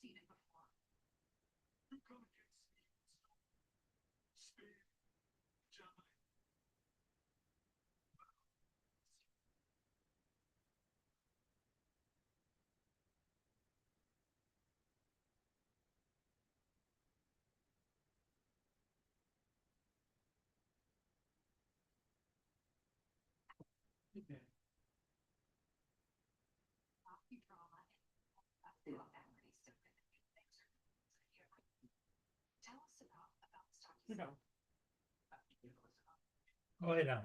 seen it before. Hockey drama and memories to things. Tell us about Stocky. You know. Oh, yeah.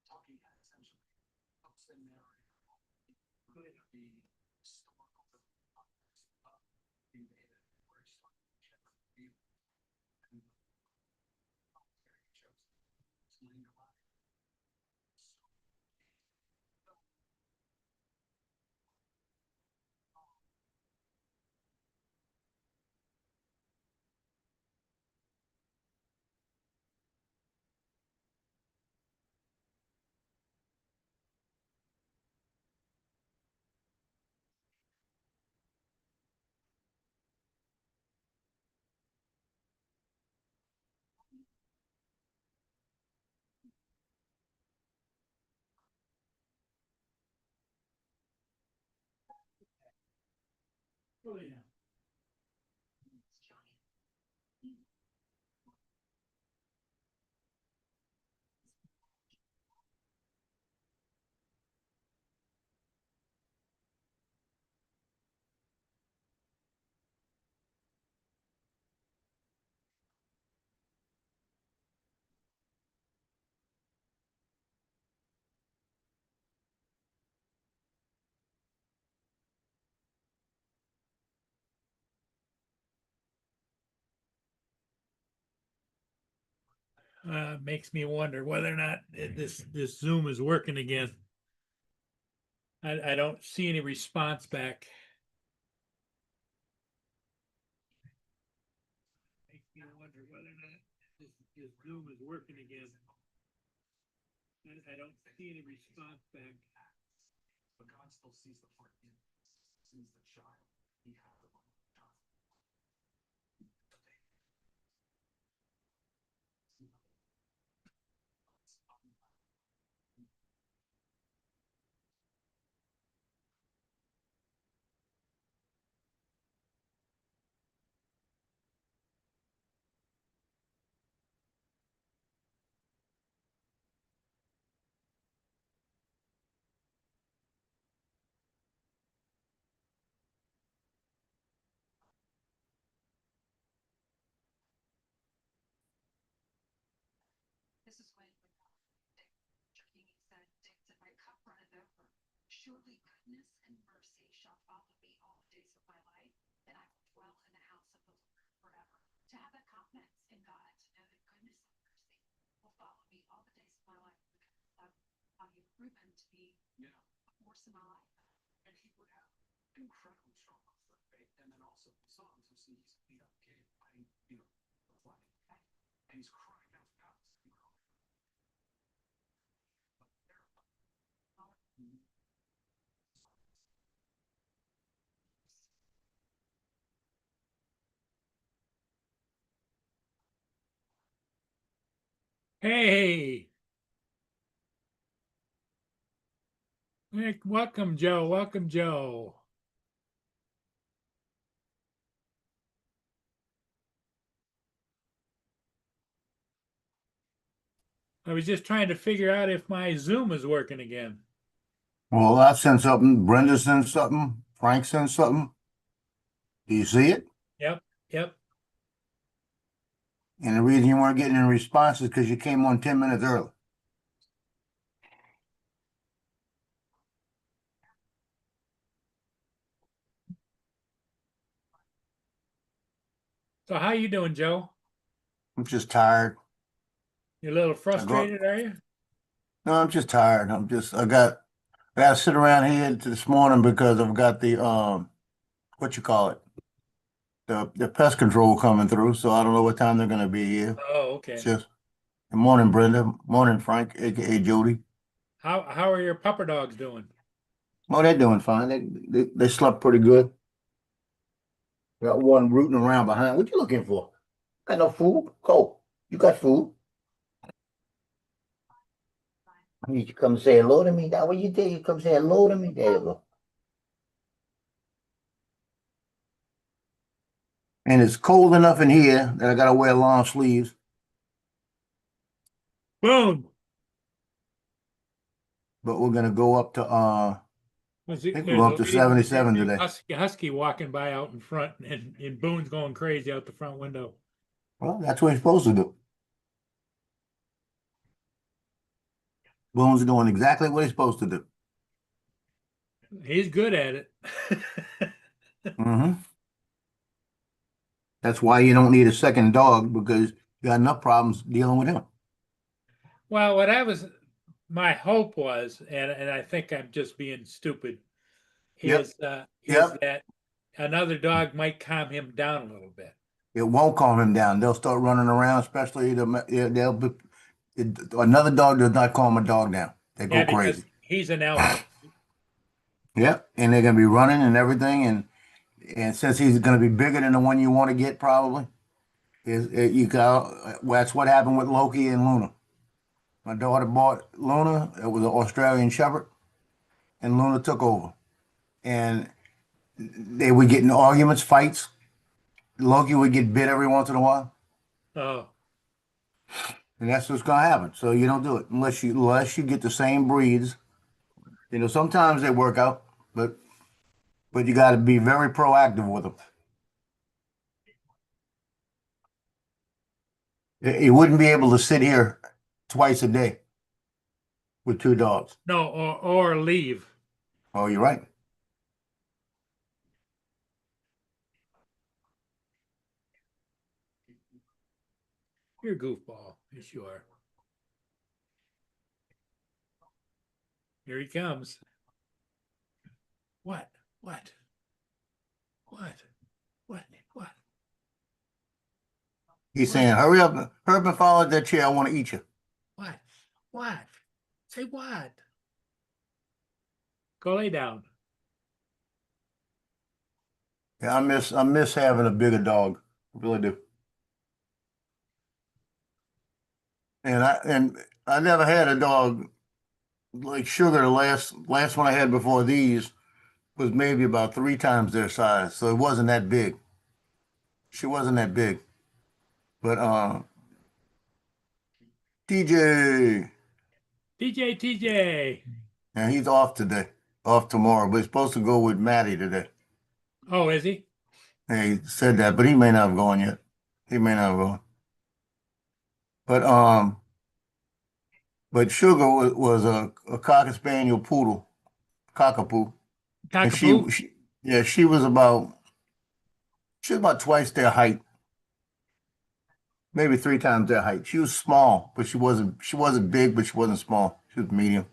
Talking essentially helps them narrate the historical context of being David, where he's talking to Shepard and commentary shows explaining a lot. Oh, yeah. Makes me wonder whether or not this Zoom is working again. I don't see any response back. Makes me wonder whether or not this Zoom is working again. I don't see any response back. But God still sees the heart in, sees the child. He has the one child. This is when Dick King said, my cup runneth over. Surely goodness and mercy shall follow me all the days of my life, and I will dwell in the house of the Lord forever. To have that confidence in God, to know that goodness and mercy will follow me all the days of my life, because how you've proven to be a force in my life. And he would have incredibly strong faith. And then also the songs, you see, he's beat up kid, reflecting. And he's crying out to God. Hey, welcome, Joe. Welcome, Joe. I was just trying to figure out if my Zoom is working again. Well, I sent something. Brenda sent something. Frank sent something. Do you see it? Yep, yep. And the reason you weren't getting any response is because you came on 10 minutes early. So how you doing, Joe? I'm just tired. You a little frustrated, are you? No, I'm just tired. I gotta sit around here this morning because I've got the what you call it? The pest control coming through, so I don't know what time they're gonna be here. Oh, okay. It's just Good morning, Brenda. Morning, Frank, aka Jody. How are your pupper dogs doing? Oh, they're doing fine. They slept pretty good. Got one rooting around behind. What you looking for? Got no food? Cole, you got food? I need you to come say hello to me. That what you did? You come say hello to me. There you go. And it's cold enough in here that I gotta wear long sleeves. Boom. But we're gonna go up to Was I it, think we're going up to 77 today. husky walking by out in front, and Boone's going crazy out the front window. Well, that's what he's supposed to do. Boone's doing exactly what he's supposed to do. He's good at it. hmm That's why you don't need a second dog because you got enough problems dealing with him. Well, my hope was, and I think I'm just being stupid, Yep. is Yep. that another dog might calm him down a little bit. It won't calm him down. They'll start running around, especially they'll be, another dog does not calm a dog down. They go Yeah, because crazy. he's an alpha. Yep. And they're gonna be running and everything, and since he's gonna be bigger than the one you want to get, probably you got that's what happened with Loki and Luna. My daughter bought Luna. It was an Australian Shepherd, and Luna took over, and they would get in arguments, fights. Loki would get bit every once in a while. Oh, And that's what's gonna happen. So you don't do it unless you get the same breeds. You know, sometimes they work out, but you got to be very proactive with them. You wouldn't be able to sit here twice a day with two dogs. no, or leave. Oh, you're right. You're a goofball. Yes, you are. Here he comes. What? What? What? What? What? He's saying, "Hurry up, and fall out that chair. I want to eat you." What? What? Say what? Go lay down. Yeah, I miss having a bigger dog. I really do. And I never had a dog like Sugar. The last one I had before these was maybe about three times their size, so it wasn't that big. She wasn't that big, but TJ, TJ. and he's off today, off tomorrow, but he's supposed to go with Maddie today. Oh, is he? And he said that, but he may not have gone yet. He may not have gone. But Sugar was a cocker spaniel poodle, cockapoo, and Cockapoo? yeah, she was about twice their height, maybe three times their height. She was small, but she wasn't big, but she wasn't small. She was medium.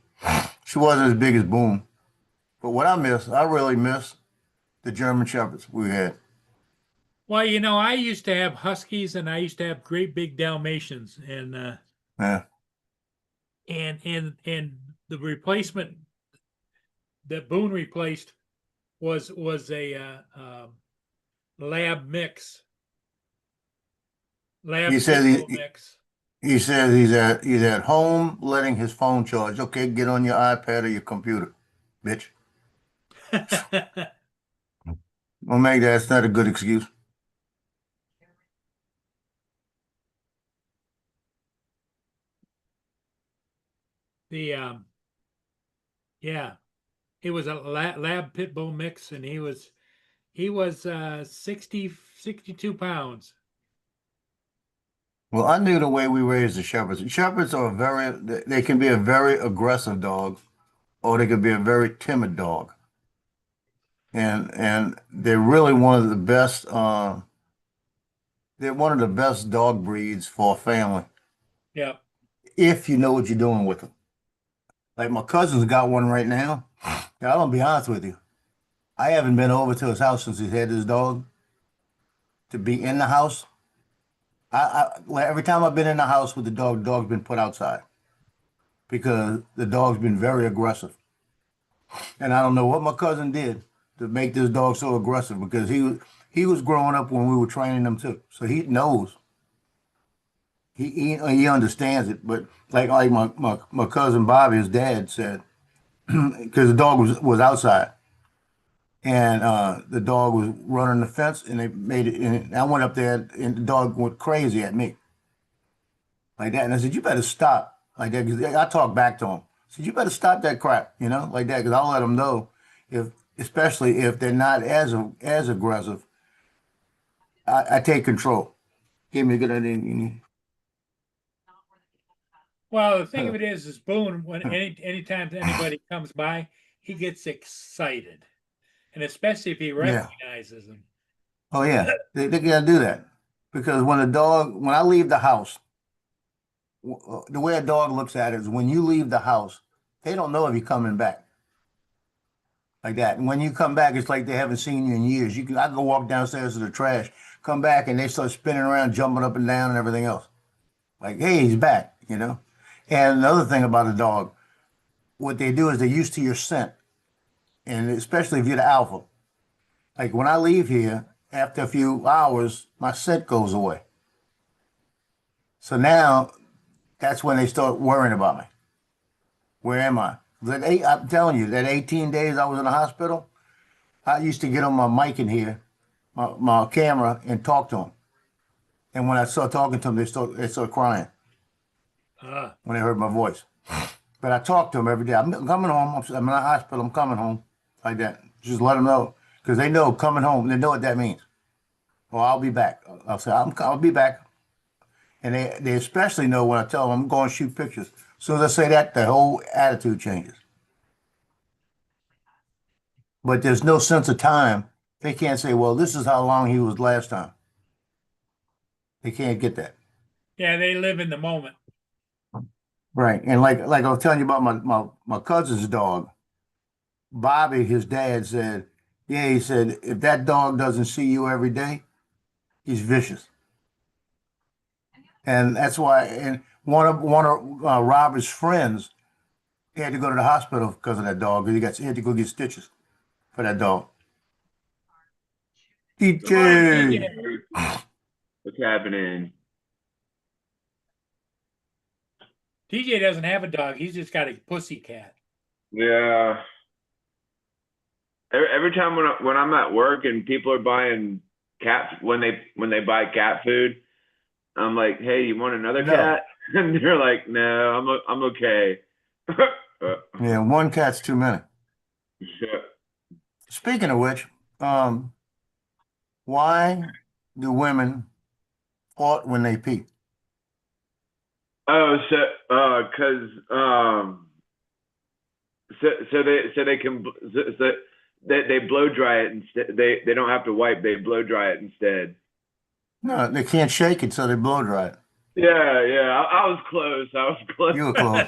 She wasn't as big as Boone. But what I really miss the German Shepherds we had. Well, I used to have Huskies and I used to have great big Dalmatians, and Yeah. and the replacement that Boone replaced was a lab mix. Lab He says pit bull he, mix. he says he's at home letting his phone charge. Okay, get on your iPad or your computer, bitch. Well, maybe that's not a good excuse. The yeah, it was a lab pit bull mix, and he was 62 pounds. Well, I knew the way we raised the Shepherds. Shepherds are they can be a very aggressive dog, or they can be a very timid dog. And they're really one of the best. They're one of the best dog breeds for a family Yeah. if you know what you're doing with them. Like my cousin's got one right now. Yeah, I'll be honest with you. I haven't been over to his house since he's had his dog. To be in the house, Like, every time I've been in the house with the dog's been put outside because the dog's been very aggressive. And I don't know what my cousin did to make this dog so aggressive because he was growing up when we were training him too. So he knows. He understands it. But like my cousin Bobby, his dad said, because the dog was outside and the dog was running the fence and they made it and I went up there and the dog went crazy at me like that. And I said, you better stop like that. 'Cause I talked back to him. I said, you better stop that crap, like that. Because I'll let them know especially if they're not as aggressive, I take control. Give me a good idea. Not where the people have. Well, the thing of it is Boone, when anytime anybody comes by, he gets excited. And especially if he Yeah. recognizes them. Oh yeah, they gotta do that because when I leave the house, the way a dog looks at it is when you leave the house, they don't know if you're coming back like that. And when you come back, it's like they haven't seen you in years. I can go walk downstairs to the trash, come back, and they start spinning around, jumping up and down, and everything else. Like, hey, he's back. And another thing about a dog, what they do is they're used to your scent, and especially if you're the alpha. Like when I leave here, after a few hours, my scent goes away. So now that's when they start worrying about me. Where am I? I'm telling you, that 18 days I was in the hospital, I used to get on my mic in here, my camera, and talk to them. And when I start talking to them, they start crying Ah, when they heard my voice. But I talk to them every day. I'm coming home. I'm in the hospital. I'm coming home like that. Just let them know because they know coming home. They know what that means. Well, I'll be back. I'll say I'll be back. And they especially know when I tell them I'm going to shoot pictures. As soon as I say that, the whole attitude changes. But there's no sense of time. They can't say, well, this is how long he was last time. They can't get that. yeah, they live in the moment. Right. And like I was telling you about my cousin's dog, Bobby, his dad said, yeah, he said, if that dog doesn't see you every day, he's vicious. And that's why, and one of Robert's friends, he had to go to the hospital because of that dog. Because he had to go get stitches for that dog. Good morning, DJ. TJ. What's happening? TJ doesn't have a dog. He's just got a pussy cat. Yeah. Every time when I'm at work and people are buying when they buy cat food, I'm like, hey, you want another No. cat? And they're like, no, I'm okay. Yeah, one cat's too many. Speaking of which, why do women fart when they pee? Oh, cause they can they blow dry it instead. They don't have to wipe. They blow dry it instead. No, they can't shake it, so they blow dry it. Yeah. I was close. You were close.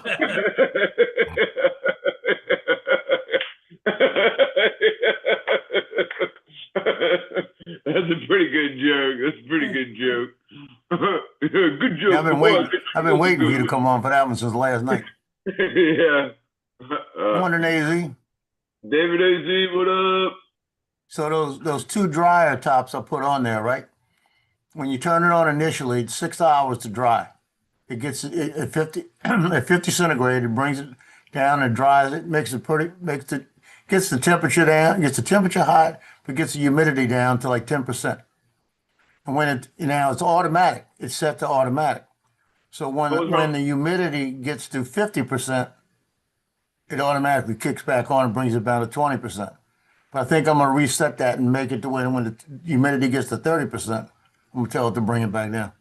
That's a pretty good joke. Good joke. I've been waiting for you to come on for that one since last night. Yeah. Morning, AZ. David AZ, what up? So those two dryer tops I put on there, right? When you turn it on initially, it's 6 hours to dry. It gets at 50 at 50 centigrade. It brings it down and dries it, gets the temperature down, gets the temperature hot, but gets the humidity down to like 10%. And when it's automatic, it's set to automatic. So when the humidity gets to 50%, it automatically kicks back on and brings it down to 20%. But I think I'm gonna reset that and make it to when the humidity gets to 30%, I'm gonna tell it to bring it back down.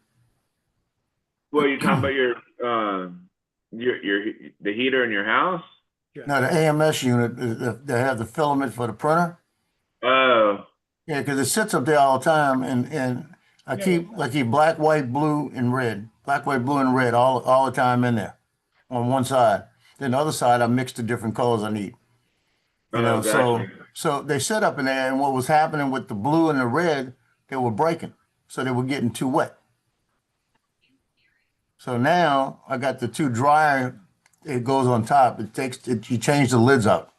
Well, you're talking about the heater in your house? Now the AMS unit, they have the filament for the printer. Oh. Yeah, because it sits up there all the time, and I keep black, white, blue, and red, all the time in there on one side. Then the other side, I mix the different colors I need. Gotcha. So they set up in there, and what was happening with the blue and the red, they were breaking, so they were getting too wet. So now I got the two dryer. It goes on top. It takes it. You change the lids out.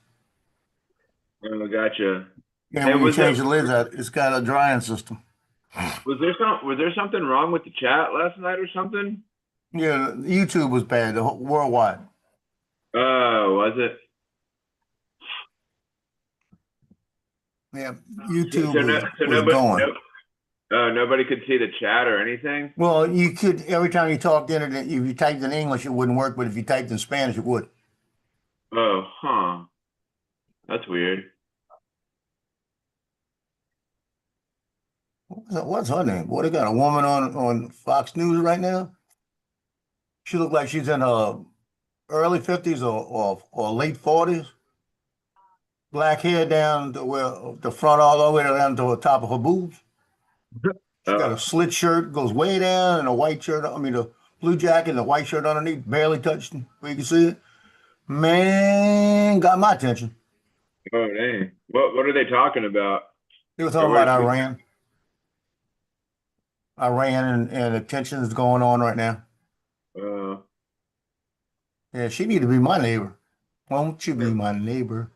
Oh, gotcha. And Hey, when you change the lids out, it's got a drying system. was there something wrong with the chat last night or something? Yeah, YouTube was bad. The whole, worldwide. Oh, was it? Yeah, So, YouTube so was nobody, going. nobody could see the chat or anything? Well, you could every time you talked internet, if you typed in English, it wouldn't work, but if you typed in Spanish, it would. Oh, huh. That's weird. What's her name? Boy, they got a woman on Fox News right now. She looked like she's in her early 50s or late 40s. Black hair down to where the front all the way down to the top of her boobs. She got a Uh, slit shirt, goes way down, and a white shirt. I mean, the blue jacket and the white shirt underneath, barely touched where you can see it. Man, got my attention. oh, dang. What are they talking about? They were Or talking about Iran. Iran and the tensions going on right now. uh, Yeah, she need to be my neighbor. Won't you be my neighbor?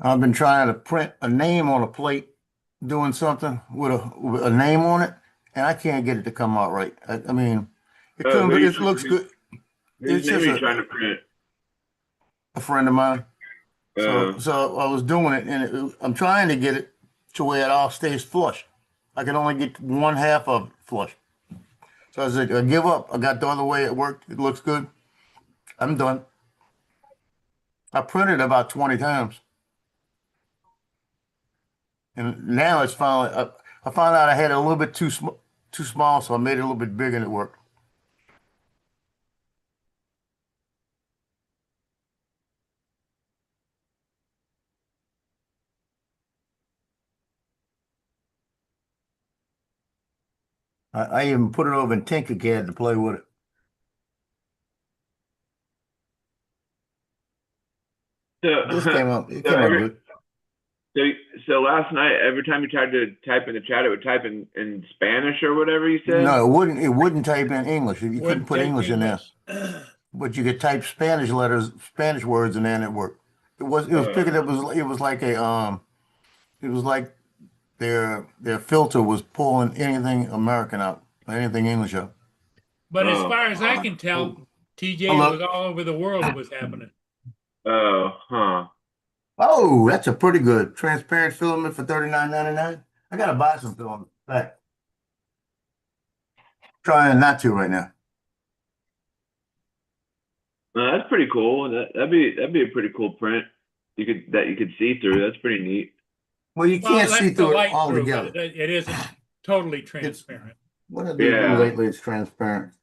I've been trying to print a name on a plate, doing something with a name on it, and I can't get it to come out right. I mean, it oh, comes, it looks good. whose It's name just are you trying to print? a friend of mine. So, Uh, so I was doing it, and I'm trying to get it to where it all stays flush. I can only get one half of it flush. So I said, I give up. I got the other way it worked. It looks good. I'm done. I printed about 20 times. And now it's finally, I found out I had it a little bit too small, so I made it a little bit bigger and it worked. I even put it over in Tinkercad to play with it. so, This came out, it so came out good. so, so last night, every time you tried to type in the chat, it would type in Spanish or whatever you said? No, it wouldn't type in English. You couldn't Wouldn't put take English in there. English. But you could type Spanish letters, Spanish words, and then it worked. It was picking up. It was like it was like their filter was pulling anything American out, anything English out. But as Oh, far as I huh. can tell, TJ, it was Hello. all over the world it was happening. Oh, huh. Oh, that's a pretty good transparent filament for $39.99. I gotta buy some filament. Back. Trying not to right now. That's pretty cool. That'd be a pretty cool print. You could see through. That's pretty neat. Well, you Well, can't see that's the through it light all through, together. but it isn't totally transparent. What did I do Yeah. lately? It's transparent.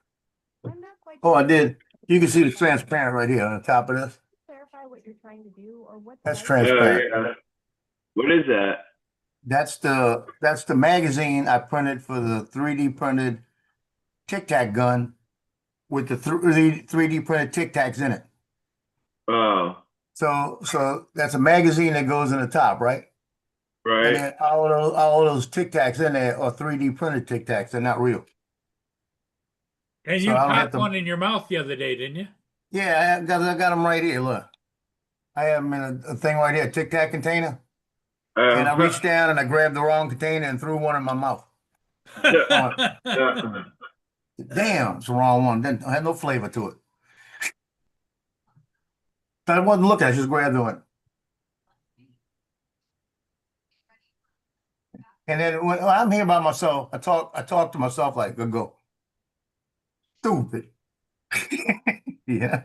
I'm not quite Oh, I sure. did. You can see the transparent right here on the top of this. Clarify what you're trying to do or what That's the transparent. Yeah. What is that? That's the magazine I printed for the 3D printed Tic Tac gun with the 3D printed Tic Tacs in it. Oh, So that's a magazine that goes in the top, right? And right. then all of those Tic Tacs in there are 3D printed Tic Tacs. They're not real. And So you I don't have popped to. one in your mouth the other day, didn't you? Yeah, I got them right here. Look, I have them in a thing right here, Tic Tac container. And I reached down and I grabbed the wrong container and threw one in my mouth. Damn, it's the wrong one. Didn't had no flavor to it. So I wasn't looking. I just grabbed one. And then when I'm here by myself, I talk to myself like, go. Stupid. Yeah.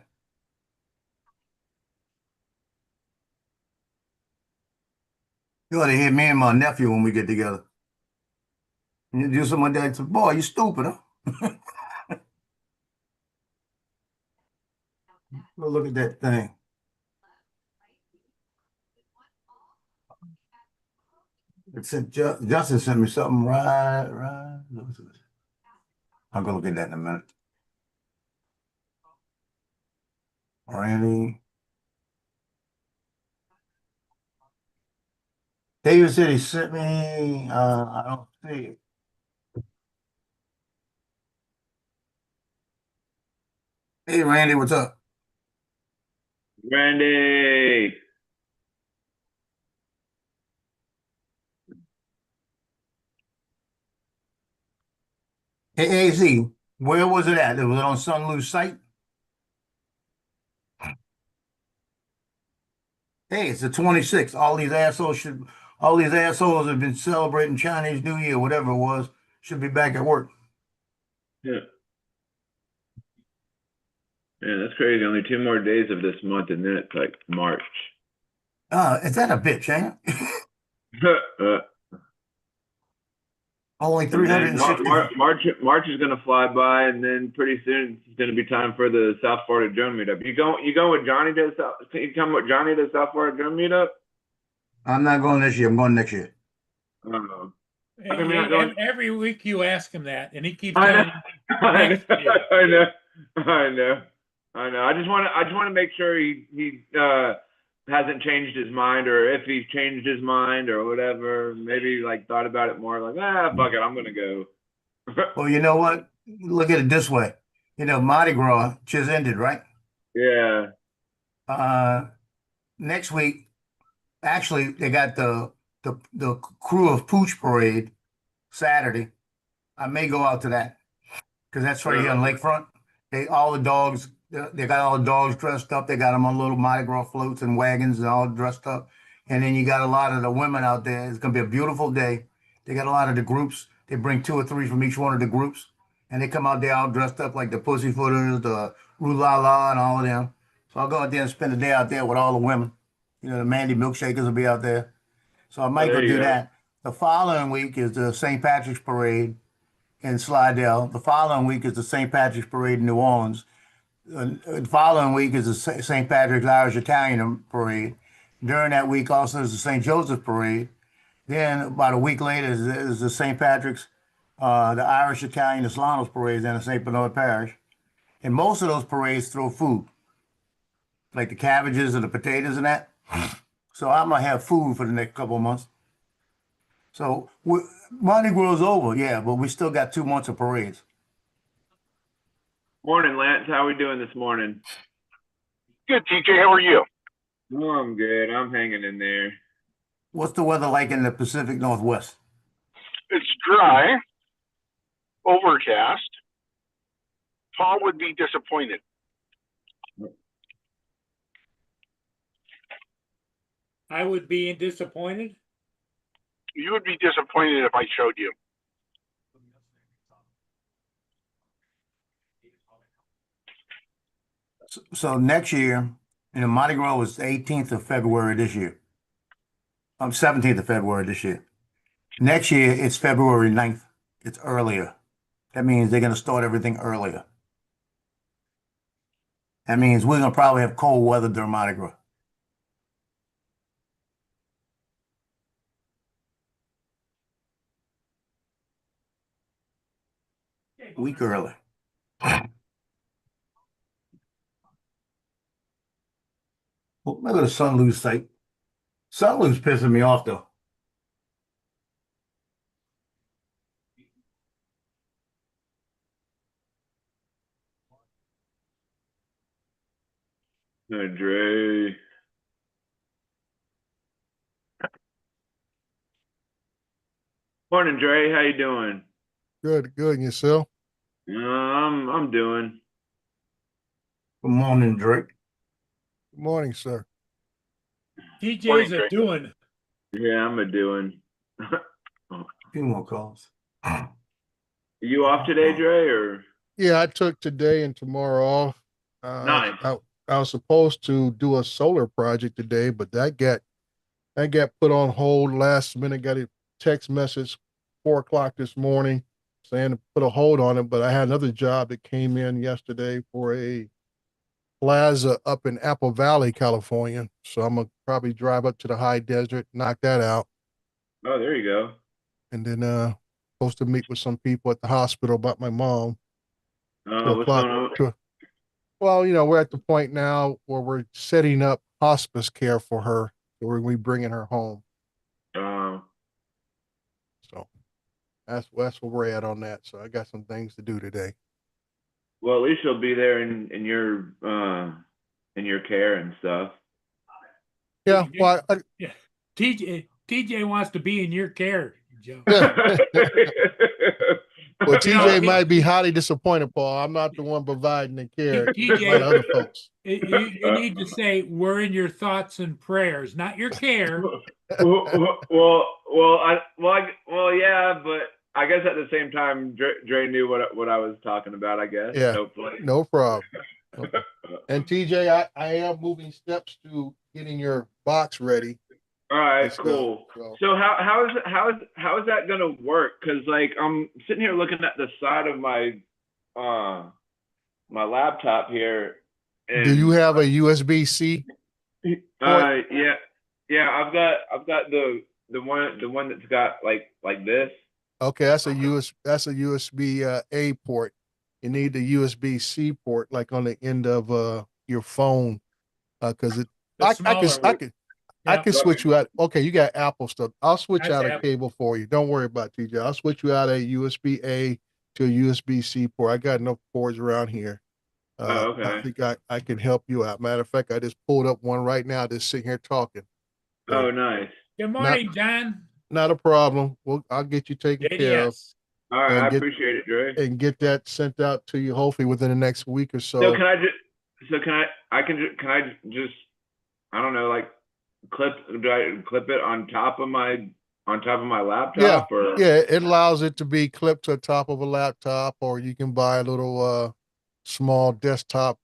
You ought to hear me and my nephew when we get together. And you do something like that, say, boy, you stupid, huh? Go look at that thing. Justin sent me something right. I'll go look at that in a minute. Randy. David said he sent me, I don't see it. Hey, Randy, what's up? Randy. Hey, AZ, where was it at? Was it on Sun Lu's site? Hey, it's the 26th. All these assholes have been celebrating Chinese New Year, whatever it was, should be back at work. Yeah. Man, that's crazy. Only 2 more days of this month, and then it's like March. Is that a bitch, ain't it? Only And then 360. March is gonna fly by, and then pretty soon it's gonna be time for the South Florida Drone Meetup. You going with Johnny to South? Can you come with Johnny to South Florida Drone Meetup? I'm not going this year. I'm going next year. I don't know. Hey, mean, I'm going- every week you ask him that, and he keeps I telling know. you I next year. know. I know. I know. I just want to make sure he hasn't changed his mind, or if he's changed his mind or whatever, maybe like thought about it more, like fuck it, I'm gonna go. Well, you know what? Look at it this way. Mardi Gras just ended, right? Yeah. Next week, actually, they got the Crew of Pooch parade Saturday. I may go out to that because that's right here on Lakefront. They got all the dogs dressed up. They got them on little Mardi Gras floats and wagons and all dressed up. And then you got a lot of the women out there. It's gonna be a beautiful day. They got a lot of the groups. They bring 2 or 3 from each one of the groups, and they come out there all dressed up like the Pussyfooters, the Roo La La, and all of them. So I'll go out there and spend the day out there with all the women. The Mandy Milkshakers will be out there. So I might there go you do go. that. The following week is the St. Patrick's Parade in Slidell. The following week is the St. Patrick's Parade in New Orleans. The following week is the St. Patrick's Irish Italian Parade. During that week also is the St. Joseph Parade. Then about a week later is the St. Patrick's, the Irish Italian Islamic parades in St. Bernard Parish. And most of those parades throw food, like the cabbages and the potatoes and that. So I'm gonna have food for the next couple of months. So Mardi Gras is over, yeah, but we still got 2 months of parades. Morning, Lance. How we doing this morning? Good, TJ. How are you? Oh, I'm good. I'm hanging in there. What's the weather like in the Pacific Northwest? It's dry, overcast. Paul would be disappointed. I would be disappointed. You would be disappointed if I showed you. So next year, Mardi Gras was the 18th of February this year. 17th of February this year. Next year, it's February 9th. It's earlier. That means they're going to start everything earlier. That means we're going to probably have cold weather during Mardi Gras. A week early. Well, look at the Sun Lu's site. Sun Lu's pissing me off though. Dre. Morning, Dre. How you doing? Good, good. And yourself? I'm doing. Good morning, Drake. Good morning, sir. TJ's a doing. Yeah, I'm a doing. Few more calls. You off today, Dre, or? Yeah, I took today and tomorrow off. Nice. I was supposed to do a solar project today, but that got put on hold last minute. Got a text message 4 o'clock this morning saying to put a hold on it. But I had another job that came in yesterday for a plaza up in Apple Valley, California. So I'm gonna probably drive up to the high desert, knock that out. Oh, there you go. And then supposed to meet with some people at the hospital about my mom. What's going on? Well, we're at the point now where we're setting up hospice care for her. So we're bringing her home. That's where we're at on that. So I got some things to do today. Well, at least she'll be there in your care and stuff. Yeah, well, Yeah. TJ wants to be in your care, Joe. well, You know, TJ might be highly disappointed, Paul. I'm not the one providing the care. It's a lot of other folks. You need to say we're in your thoughts and prayers, not your care. Yeah, but I guess at the same time, Dre knew what I was talking about. I guess. Yeah, Hopefully. no problem. And TJ, I am moving steps to getting your box ready. All right, and stuff, cool. so. So how is that gonna work? Cause like I'm sitting here looking at the side of my my laptop here. And, Do you have a USB-C? Yeah. I've got the one that's got like this. Okay, that's a USB A port. You need the USB-C port like on the end of your phone, because I can switch you out. Okay, you got Apple stuff. I'll switch That's out a Apple. cable for you. Don't worry about it, TJ. I'll switch you out a USB A to a USB-C port. I got enough ports around here. Okay. I think I can help you out. Matter of fact, I just pulled up one right now, just sitting here talking. So, Oh, nice. Good morning, John. not a problem. I'll get you taken care of. JDS. All right, And I get- appreciate it, Dre. and get that sent out to you hopefully within the next week or so. So can I just I don't know, like do I clip it on top of my laptop or Yeah, it allows it to be clipped to the top of a laptop, or you can buy a little small desktop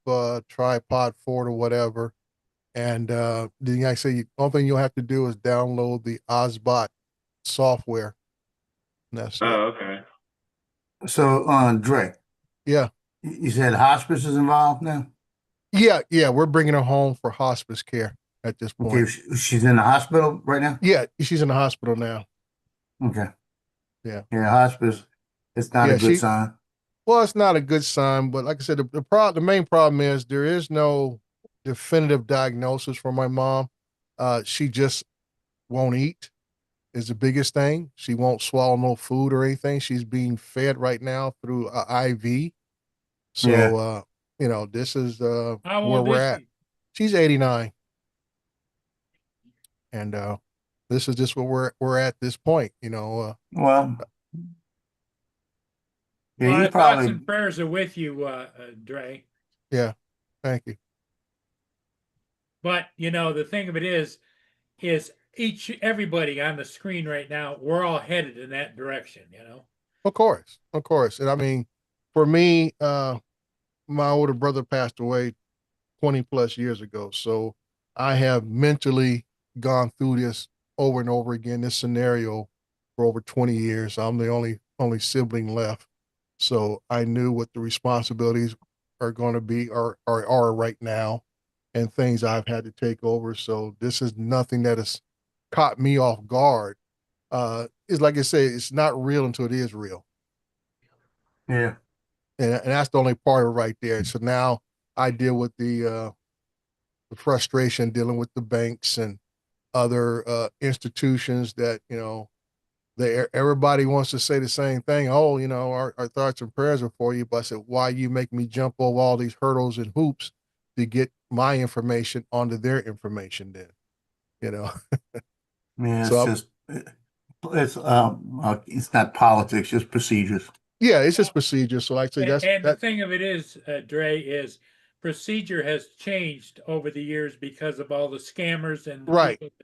tripod for it or whatever. And then like I say, only thing you'll have to do is download the Ozbot software. And that's it. Oh, okay. So, Dre, Yeah. you said hospice is involved now? Yeah, we're bringing her home for hospice care at this point. Okay, she's in the hospital right now? Yeah, she's in the hospital now. Okay. Yeah. Yeah, hospice, it's not Yeah, a good sign. Well, it's not a good sign, but like I said, the main problem is there is no definitive diagnosis for my mom. She just won't eat is the biggest thing. She won't swallow no food or anything. She's being fed right now through IV. So, Yeah. this is How where old we're is at. she? She's 89. And this is just where we're at this point, Well, Well, yeah, our you thoughts probably, and prayers are with you, Dre. yeah. Thank you. But the thing of it is everybody on the screen right now, we're all headed in that direction. Of course. And I mean, for me, my older brother passed away 20 plus years ago. So I have mentally gone through this over and over again, this scenario for over 20 years. I'm the only sibling left. So I knew what the responsibilities are going to be or are right now and things I've had to take over. So this is nothing that has caught me off guard. It's like I say, it's not real until it is real. yeah. And that's the only part of it right there. So now I deal with the frustration dealing with the banks and other institutions that everybody wants to say the same thing. Oh, our thoughts and prayers are for you. But I said, why you make me jump over all these hurdles and hoops to get my information onto their information? Then, Yeah, So it's not politics, just procedures. yeah, it's just procedure. So like I say, And the thing of it is, Dre, is procedure has changed over the years because of all the scammers and Right. people-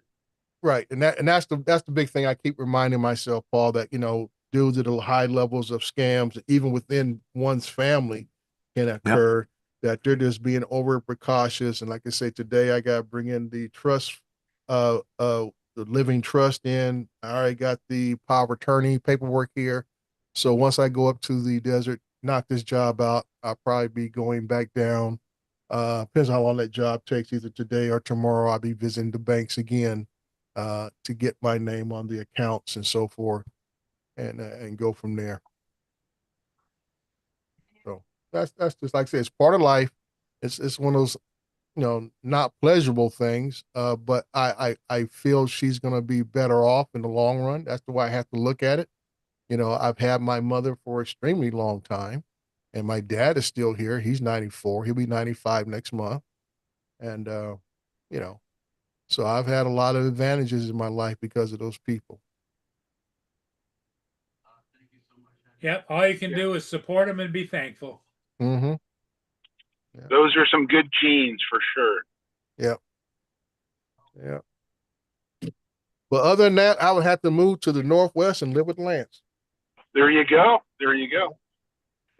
Right. And that's the big thing I keep reminding myself, Paul, that, due to the high levels of scams, even within one's family can occur, that they're just being over precautious. And like I say, today I got to bring in the trust, the living trust in. I already got the power of attorney paperwork here. So once I go up to the desert, knock this job out, I'll probably be going back down. Depends on how long that job takes, either today or tomorrow. I'll be visiting the banks again. To get my name on the accounts and so forth, and go from there. So that's just like I say, it's part of life. It's one of those, not pleasurable things. But I feel she's gonna be better off in the long run. That's the way I have to look at it. You know, I've had my mother for extremely long time, and my dad is still here. He's 94. He'll be 95 next month. And, you know, so I've had a lot of advantages in my life because of those people. Thank you so much. Yep, all you can do is support them and be thankful. Mm-hmm. Those are some good genes for sure. Yep. Yeah. But other than that, I would have to move to the Northwest and live with Lance. There you go. There you go.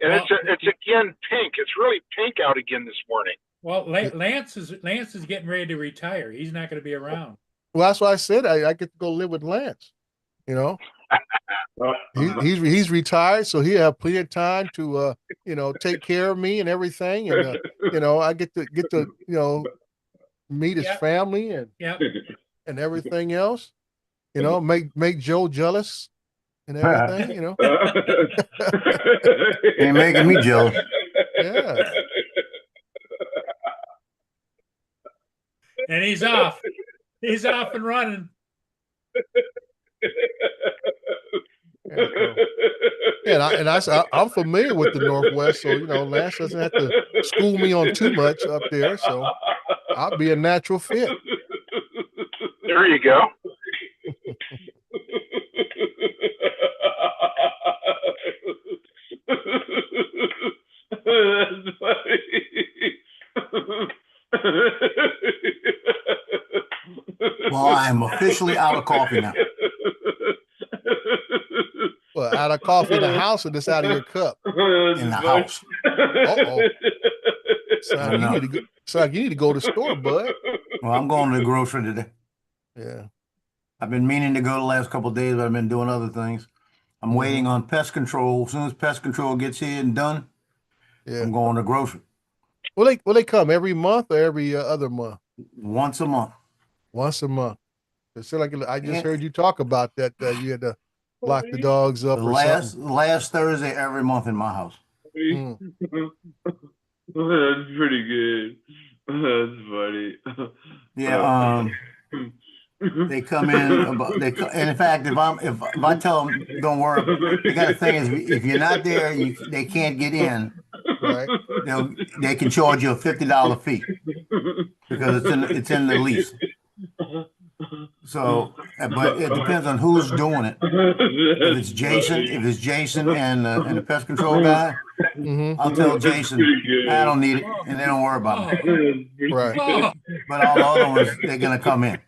And Well- it's again pink. It's really pink out again this morning. Well, Lance is getting ready to retire. He's not going to be around. Well, that's why I said I get to go live with Lance. You know, he's retired, so he'll have plenty of time to you know, take care of me and everything. And you know, I get to you know, meet his Yep. family and Yep. everything else. You know, make Joe jealous and everything. You know, Ain't making me jealous. Yeah. And he's off. He's off and running. I'm familiar with the Northwest, so you know, Lance doesn't have to school me on too much up there. So I'll be a natural fit. There you go. That's funny. Well, I'm officially out of coffee now. Well, out of coffee in the house or just out of your cup? In the house. Uh-oh. I know. You need to go to the store, bud. Well, I'm going to the grocery today. Yeah. I've been meaning to go the last couple of days, but I've been doing other things. I'm waiting on pest control. As soon as pest control gets here and done, Yeah. I'm going to grocery Will they come every month or every other month? once a month. Once a month. It sounds like I just Yeah. heard you talk about that you had to lock the dogs up The or something. last Thursday every month in my house. Mm. That's pretty good. That's funny. Yeah. They come in and in fact, if I tell them don't worry, they got a thing is if you're not there, they can't get in. Right. They can charge you a $50 fee because it's in the lease. So, but it depends on who's doing it. If it's Jason and the pest control guy, Mm-hmm. I'll tell Jason I don't need it, and they don't worry about it. Right. Oh, But all the other ones, they're gonna come in.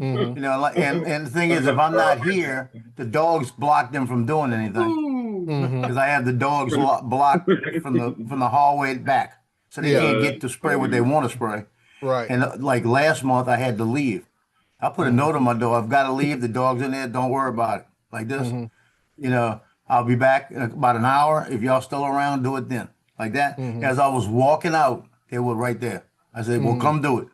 Mm-hmm. You know, and the thing is, if I'm not here, the dogs block them from doing anything Mm-hmm. because I have the dogs blocked from the hallway back, so they Yeah. can't get to spray what they want to spray. Right. And like last month, I had to leave. I put a note on my door. I've got to leave. The dog's in there. Don't worry about it. Like this, Mhm. you know, I'll be back in about an hour. If y'all still around, do it then. Like that. Mhm. As I was walking out, they were right there. I said, well, come do it.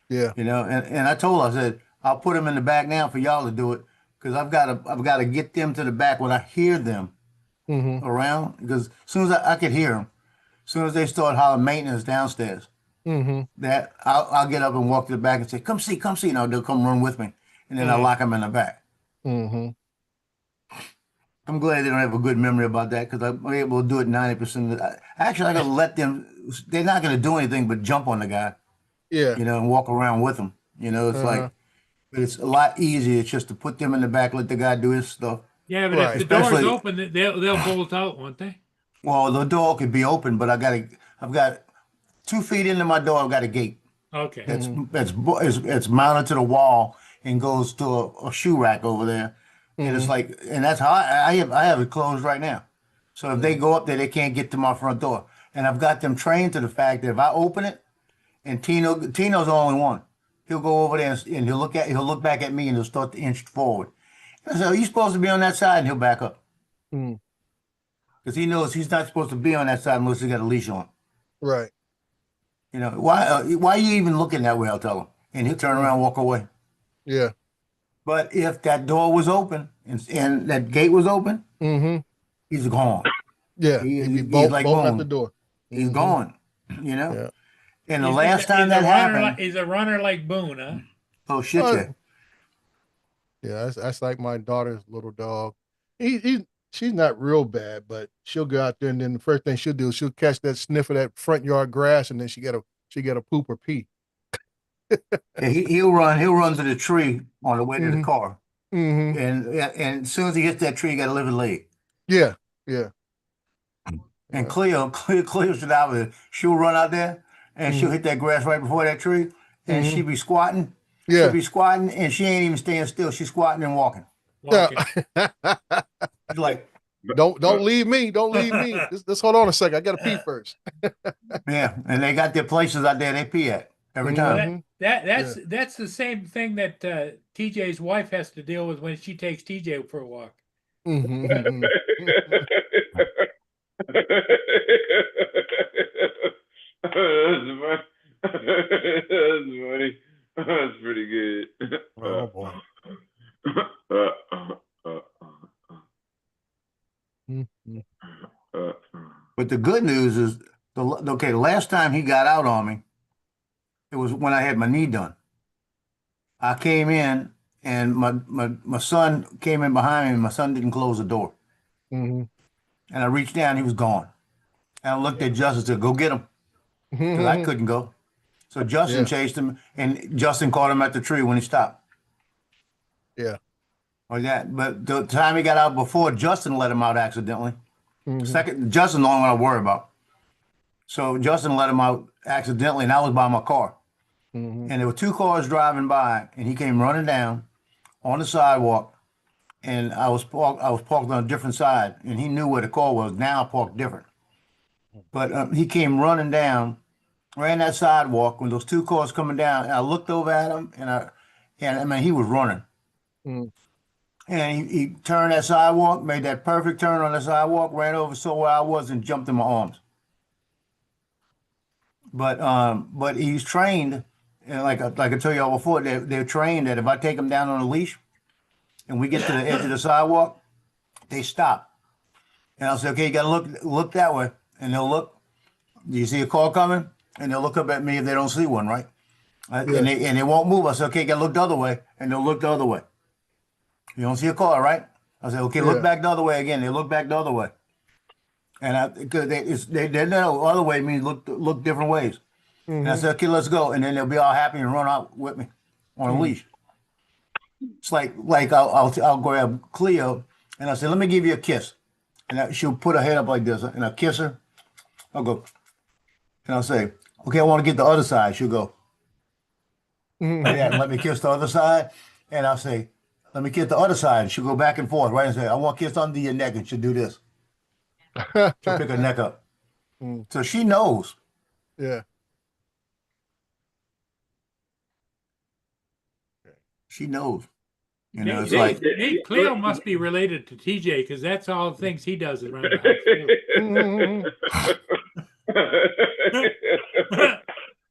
Yeah. You know, and I told her, I said, I'll put them in the back now for y'all to do it because I've got to get them to the back when I hear them Mm-hmm. around. Because as soon as I could hear them, as soon as they start hollering maintenance downstairs, Mm-hmm. that I'll get up and walk to the back and say, come see. Now they'll come run with me, and then I'll lock them in the back. Mm-hmm. I'm glad they don't have a good memory about that because I'm able to do it 90% of the Actually, I got to let them. They're not going to do anything but jump on the guy, Yeah. you know, and walk around with him. You know, it's like, but it's a lot easier just to put them in the back, let the guy do his stuff. yeah, but Right. if the door's Especially- open, they'll bolt out, won't they? Well, the door could be open, but I've got 2 feet into my door. I've got a gate Okay. that's mounted to the wall and goes to a shoe rack over there. And it's like, and that's how I have it closed right now. So if they go up there, they can't get to my front door. And I've got them trained to the fact that if I open it, and Tino's the only one, he'll go over there and he'll look back at me and he'll start to inch forward. I said, "Are you supposed to be on that side?" And he'll back up Mm. because he knows he's not supposed to be on that side unless he's got a leash on. Right. You know why are you even looking that way? I'll tell him, and he'll turn around and walk away. Yeah. But if that door was open and that gate was open, Mm-hmm. he's gone. Yeah. He- He'd be he's bolting like out boom. the door. He's Mhm. gone. You know. Yeah. And the He's- last time he's a that runner happened, he's a runner like Boone, huh? oh shit, Oh, yeah. Yeah, that's like my daughter's little dog. He she's not real bad, but she'll go out there and then the first thing she'll do is she'll catch that sniff of that front yard grass and then she got to poop or pee. Yeah, he'll run to the tree on the way to the Mhm. car. Mm-hmm. And as soon as he hits that tree, you gotta lift his leg. Yeah, yeah. And Cleo should out there. She'll run out there and she'll Mhm. hit that grass right before that tree, and Mhm. she'll be squatting. Yeah. She'll be squatting, and she ain't even staying still. She's squatting and walking. Walking. She's like, Don't leave me. Don't leave me. Just hold on a second. I gotta pee first. yeah. And they got their places out there they pee at every Mhm. time. That's the same thing that TJ's wife has to deal with when she takes TJ for a walk. Mhm. That's funny. That's pretty good. Oh boy. Mhm. But the good news is, the last time he got out on me, it was when I had my knee done. I came in, and my son came in behind me, and my son didn't close the door. Mhm. And I reached down, he was gone. And I looked at Justin and said, go get him, because I couldn't go. So Justin Yeah. chased him, and Justin caught him at the tree when he stopped. Yeah. Like that. But the time he got out before, Justin let him out accidentally. Mhm. Justin, the only one I worry about. So Justin let him out accidentally, and I was by my car. Mhm. And there were two cars driving by, and he came running down on the sidewalk, and I was parked on a different side, and he knew where the car was. Now I parked different. But he came running down, ran that sidewalk when those two cars coming down, and I looked over at him, and I mean, he was running. Mhm. And he turned that sidewalk, made that perfect turn on the sidewalk, ran over, saw where I was, and jumped in my arms. But he's trained, and like I told y'all before, they're trained that if I take them down on a leash, and we get to the edge of the sidewalk, they stop. And I'll say, okay, you gotta look that way, and they'll look. Do you see a car coming? And they'll look up at me if they don't see one, right? Yeah. And they won't move. I say, okay, you gotta look the other way, and they'll look the other way. You don't see a car, right? I say, okay, Yeah. look back the other way again. They look back the other way, and because they know other way means look different ways. And I Mhm. said, okay, let's go, and then they'll be all happy and run out with me on a leash. It's like I'll grab Cleo, and I say, let me give you a kiss, and she'll put her head up like this, and I kiss her. I'll go, and I'll say, okay, I want to get the other side. She'll go, Mhm. like that, and let me kiss the other side, and I'll say, let me kiss the other side. And she'll go back and forth, right, and say, I want to kiss under your neck, and she'll do this. She'll pick her neck up. Mm. So she knows. Yeah. She knows. You know, it's Nate, like, Nate Cleo must be related to TJ because that's all the things he does around the house. Too. Mhm.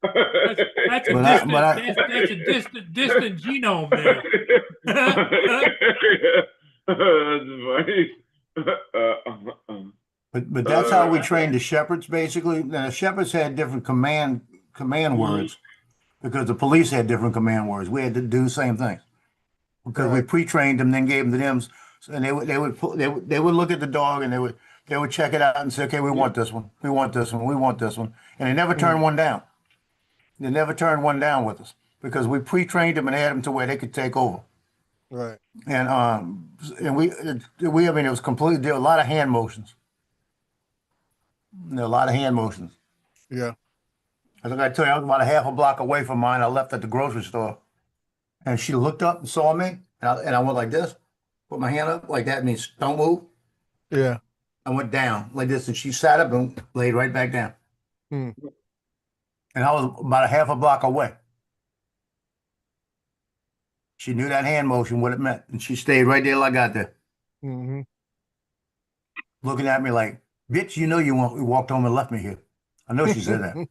That's a But that's a distant genome there. That's funny. but that's how we trained the shepherds, basically. Now, the shepherds had different command words because the police had different command words. We had to do the same thing because we Right. pre-trained them, then gave them to them, and they would look at the dog, and they would check it out and say, okay, we want this one, we want this one, we want this one, and they never turned one down. They never turned one down with us because we pre-trained them and had them to where they could take over. Right. And we I mean, it was completely, there were a lot of hand motions. There were a lot of hand motions. Yeah. I think I told you I was about a half a block away from mine. I left at the grocery store, and she looked up and saw me, and I went like this, put my hand up like that means don't move. Yeah. I went down like this, and she sat up and laid right back down. Hmm. And I was about a half a block away. She knew that hand motion, what it meant, and she stayed right there till I got there, Mhm. looking at me like, bitch, you know you walked home and left me here. I know she said that.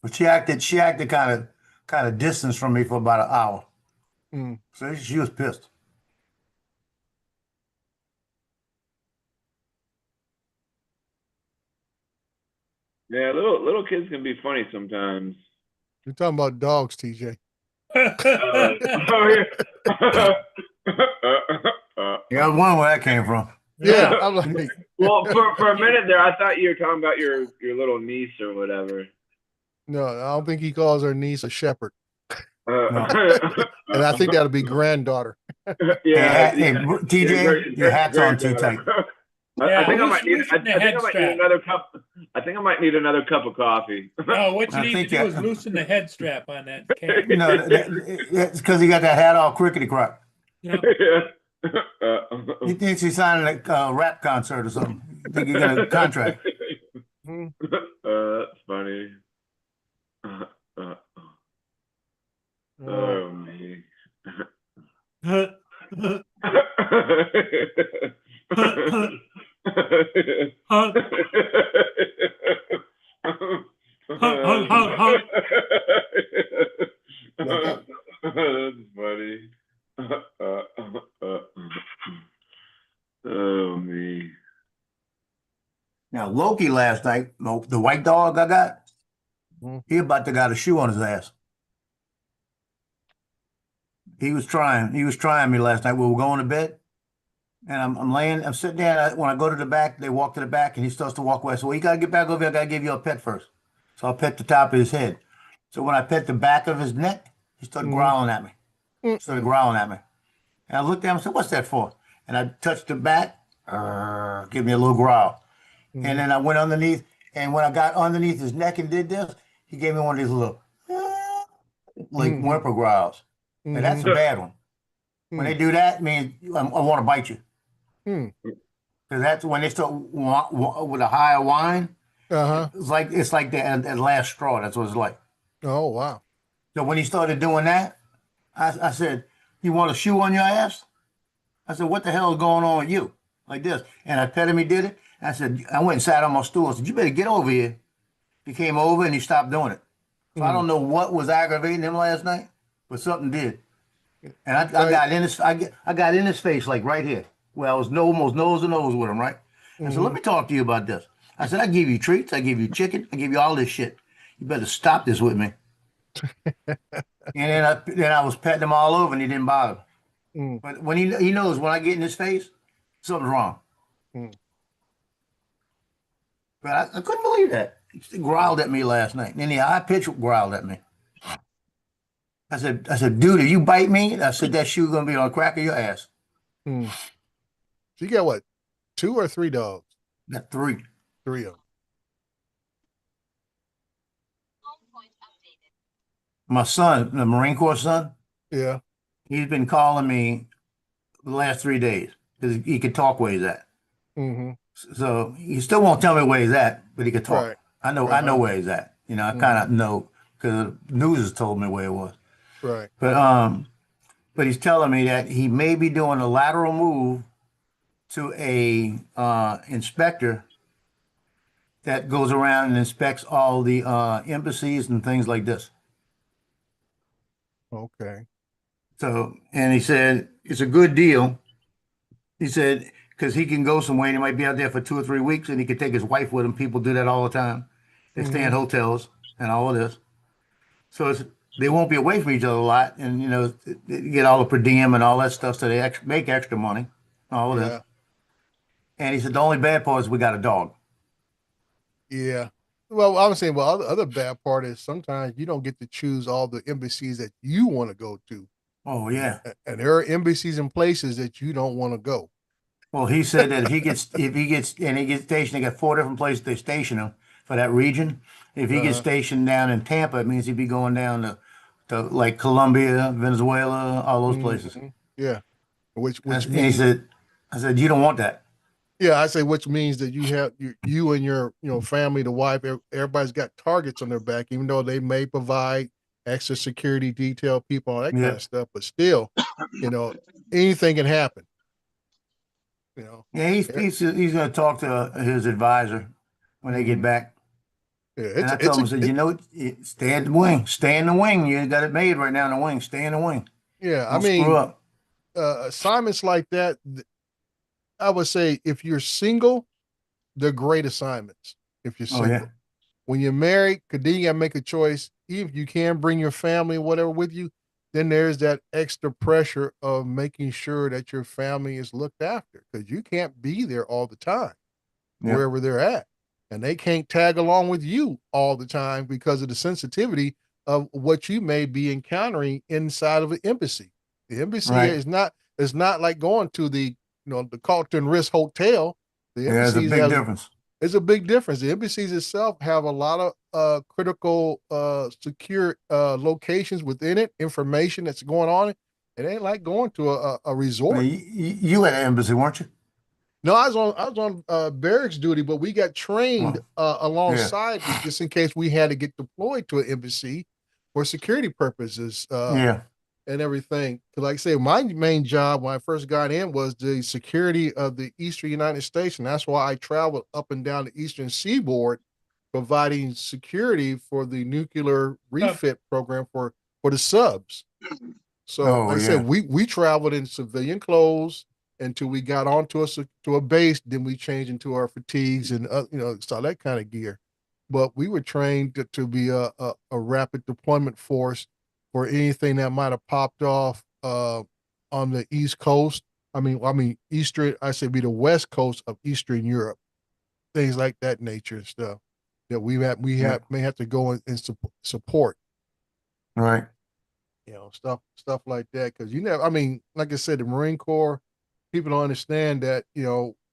But she acted kind of distance from me for about an hour. Mm. So she was pissed. Yeah, little kids can be funny sometimes. You're talking about dogs, TJ. Oh yeah. Yeah, I was wondering where that came from. Yeah, I'm like, Well, for a minute there, I thought you were talking about your little niece or whatever. no, I don't think he calls her niece a shepherd, Uh, and I think that'll be granddaughter. yeah, Hey, TJ, your hat's on too tight. Yeah, I think I might need. loosen the I think head I might strap. need another cup. I think I might need another cup of coffee. No, what you I need think to do that- is loosen the head strap on that cat. No, it's because he got that hat all crickety crock. Yep. He thinks he's signing a rap concert or something. Think he got a contract. Hmm. That's funny. Oh me. That's funny. Oh me. Now Loki last night, the white dog I got, Mhm. he about to got a shoe on his ass. He was trying me last night. We were going to bed, and I'm sitting there. When I go to the back, they walk to the back, and he starts to walk away. So, well, you gotta get back over here. I gotta give you a pet first. So I pet the top of his head. So when I pet the back of his neck, he started growling at me. Started growling at me. And I looked at him and said, "What's that for?" And I touched the back, give me a little growl. And then I went underneath, and when I got underneath his neck and did this, he gave me one of these little like whimper growls. And that's a bad one. When they do that, means I want to bite you. Because that's when they start with a higher whine. Uh-huh. It's like that last straw. That's what it's like. Oh, wow. So when he started doing that, I said, "You want a shoe on your ass?" I said, "What the hell is going on with you?" Like this. And I pet him, he did it. I said, I went and sat on my stool. I said, "You better get over here." He came over and he stopped doing it. So I don't know what was aggravating him last night, but something did. And I got in his I got in his face like right here, where I was almost nose to nose with him, right? I said, "Let me talk to you about this." I said, "I give you treats, I give you chicken, I give you all this shit. You better stop this with me." And then I was petting him all over and he didn't bother. But when he knows when I get in his face, something's wrong. But I couldn't believe that. He growled at me last night. And then the high pitch growled at me. I said, "Dude, if you bite me," I said, "that shoe gonna be on the crack of your ass." So you got what, 2 or 3 dogs? Got 3. 3 of them. My son, the Marine Corps son, Yeah. he's been calling me the last 3 days because he could talk where he's at. So he still won't tell me where he's at, but he could talk. Right. I know where he's at. You know, I kind of know because the news has told me where it was. Right. But he's telling me that he may be doing a lateral move to a inspector that goes around and inspects all the embassies and things like this. Okay. So, and he said it's a good deal. He said because he can go somewhere and he might be out there for 2 or 3 weeks and he could take his wife with him. People do that all the time. They stay in hotels and all of this. So they won't be away from each other a lot, and you know, they get all the per diem and all that stuff, so they make extra money. All of this. And he said the only bad part is we got a dog. Yeah. Well, I was saying, well, other bad part is sometimes you don't get to choose all the embassies that you want to go to. Oh yeah. And there are embassies and places that you don't want to go. Well, he said that if he gets stationed, they got 4 different places they station him for that region. If he gets stationed down in Tampa, it means he'd be going down to like Colombia, Venezuela, all those places. Yeah. Which And he means, said, I said, "You don't want that." yeah, I say, which means that you have you and your family, the wife, everybody's got targets on their back, even though they may provide extra security detail people, all that kind of stuff, but still, anything can happen. Yeah, he's going to talk to his advisor when they get back. Yeah, And I told him, I said, stay at the wing. Stay in the wing. You got it made right now in the wing. Stay in the wing. Yeah, Don't screw up. assignments like that, I would say if you're single, they're great assignments. If you're single. Yeah. When you're married, because then you got to make a choice. Even if you can bring your family or whatever with you, then there's that extra pressure of making sure that your family is looked after because you can't be there all the time Yep. wherever they're at. And they can't tag along with you all the time because of the sensitivity of what you may be encountering inside of an embassy. The embassy Right. is not like going to the Carlton Ritz Hotel. The Yeah, there's a embassies big difference. it's a big difference. The embassies itself have a lot of critical secure locations within it, information that's going on. It ain't like going to a I resort. mean, you had an embassy, weren't you? No, I was on barracks duty, but we got trained alongside me just in case we had to get deployed to an embassy for security purposes. Yeah. And everything. Because, like I say, my main job when I first got in was the security of the Eastern United States, and that's why I traveled up and down the Eastern Seaboard, providing security for the nuclear refit program for the subs. So, like I said, we traveled in civilian clothes until we got onto a base. Then we changed into our fatigues and so that kind of gear. But we were trained to be a rapid deployment force for anything that might have popped off on the East Coast. I mean Eastern. I say be the West Coast of Eastern Europe, things like that nature and stuff that we may have to go and support. Right. Stuff like that because like I said, the Marine Corps people don't understand that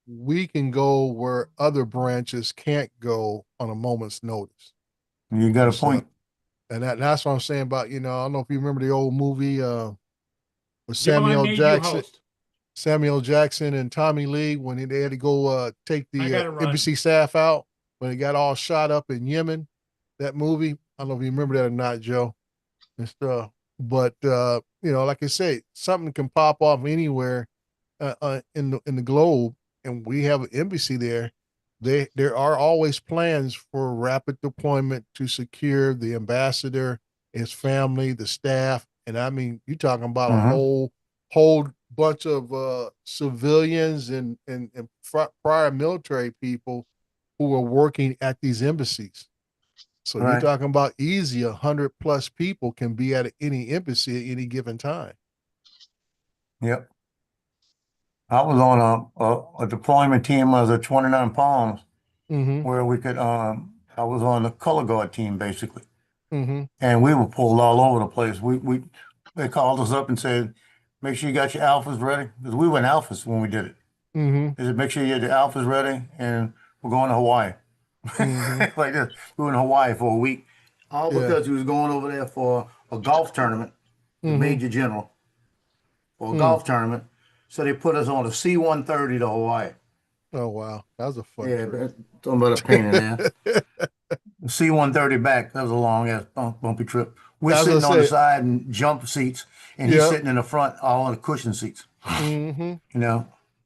we can go where other branches can't go on a moment's notice. You got a point. And that's what I'm saying about, I don't know if you remember the old movie with Samuel Jackson and Tommy Lee when they had to go take the embassy staff out when they got all shot up in Yemen. That movie, I don't know if you remember that or not, Joe. And stuff. But like I say, something can pop off anywhere in the globe, and we have an embassy there. There are always plans for rapid deployment to secure the ambassador, his family, the staff. And you're talking about a whole bunch of civilians and prior military people who are working at these embassies. So you're talking about easy 100+ people can be at any embassy at any given time. Yep. I was on a deployment team as a 29 Palms, where we could. I was on the color guard team basically, and we were pulled all over the place. They called us up and said, "Make sure you got your alphas ready," because we were in alphas when we did it. They said, "Make sure you had the alphas ready," and we're going to Hawaii. Like this, we were in Hawaii for a week, all because we was going over there for a golf tournament, the Major General, for a golf tournament. So they put us on a C-130 to Hawaii. Oh, wow. That was a fun trip. Talking about a pain in the ass. C-130 back. That was a long-ass bumpy trip. We're sitting on the side in jump seats, and he's sitting in the front, all in the cushion seats. We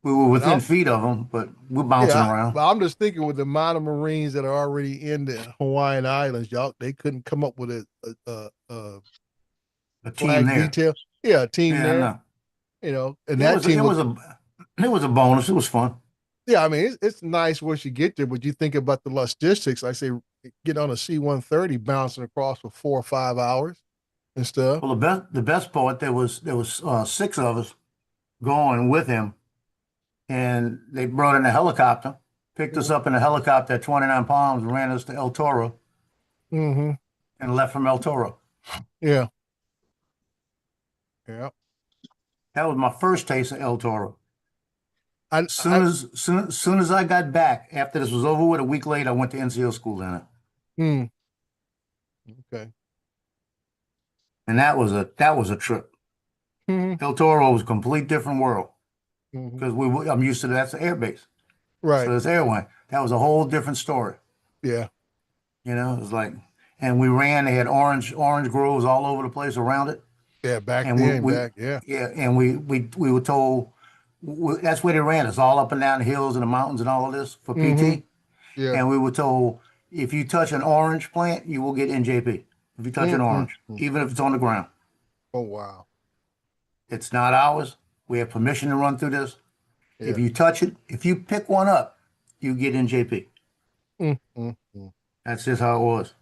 were within feet of him, but we're bouncing around. But I'm just thinking with the amount of Marines that are already in the Hawaiian Islands, they couldn't come up with a team there. Detail. Yeah, a team there. And it was a bonus. It was fun. Yeah, it's nice once you get there, but you think about the logistics. I say, get on a C-130 bouncing across for 4 or 5 hours and stuff. Well, the best part, there was 6 of us going with him, and they brought in a helicopter, picked us up in a helicopter at 29 Palms, and ran us to El Toro, and left from El Toro. Yeah. That was my first taste of El Toro. As soon as I got back, after this was over with, a week later, I went to NCO school in it. Okay. And that was a trip. El Toro was a complete different world because I'm used to that's the air base, right? So it's airway. That was a whole different story. Yeah. It was like, and we ran. They had orange groves all over the place around it. Yeah, back and then. Yeah, and we were told that's where they ran us, all up and down the hills and the mountains and all of this for PT. Yeah. And we were told, if you touch an orange plant, you will get NJP. If you touch an orange, even if it's on the ground. Oh, wow. It's not ours. We have permission to run through this. Yeah. If you touch it, if you pick one up, you get NJP. That's just how it was.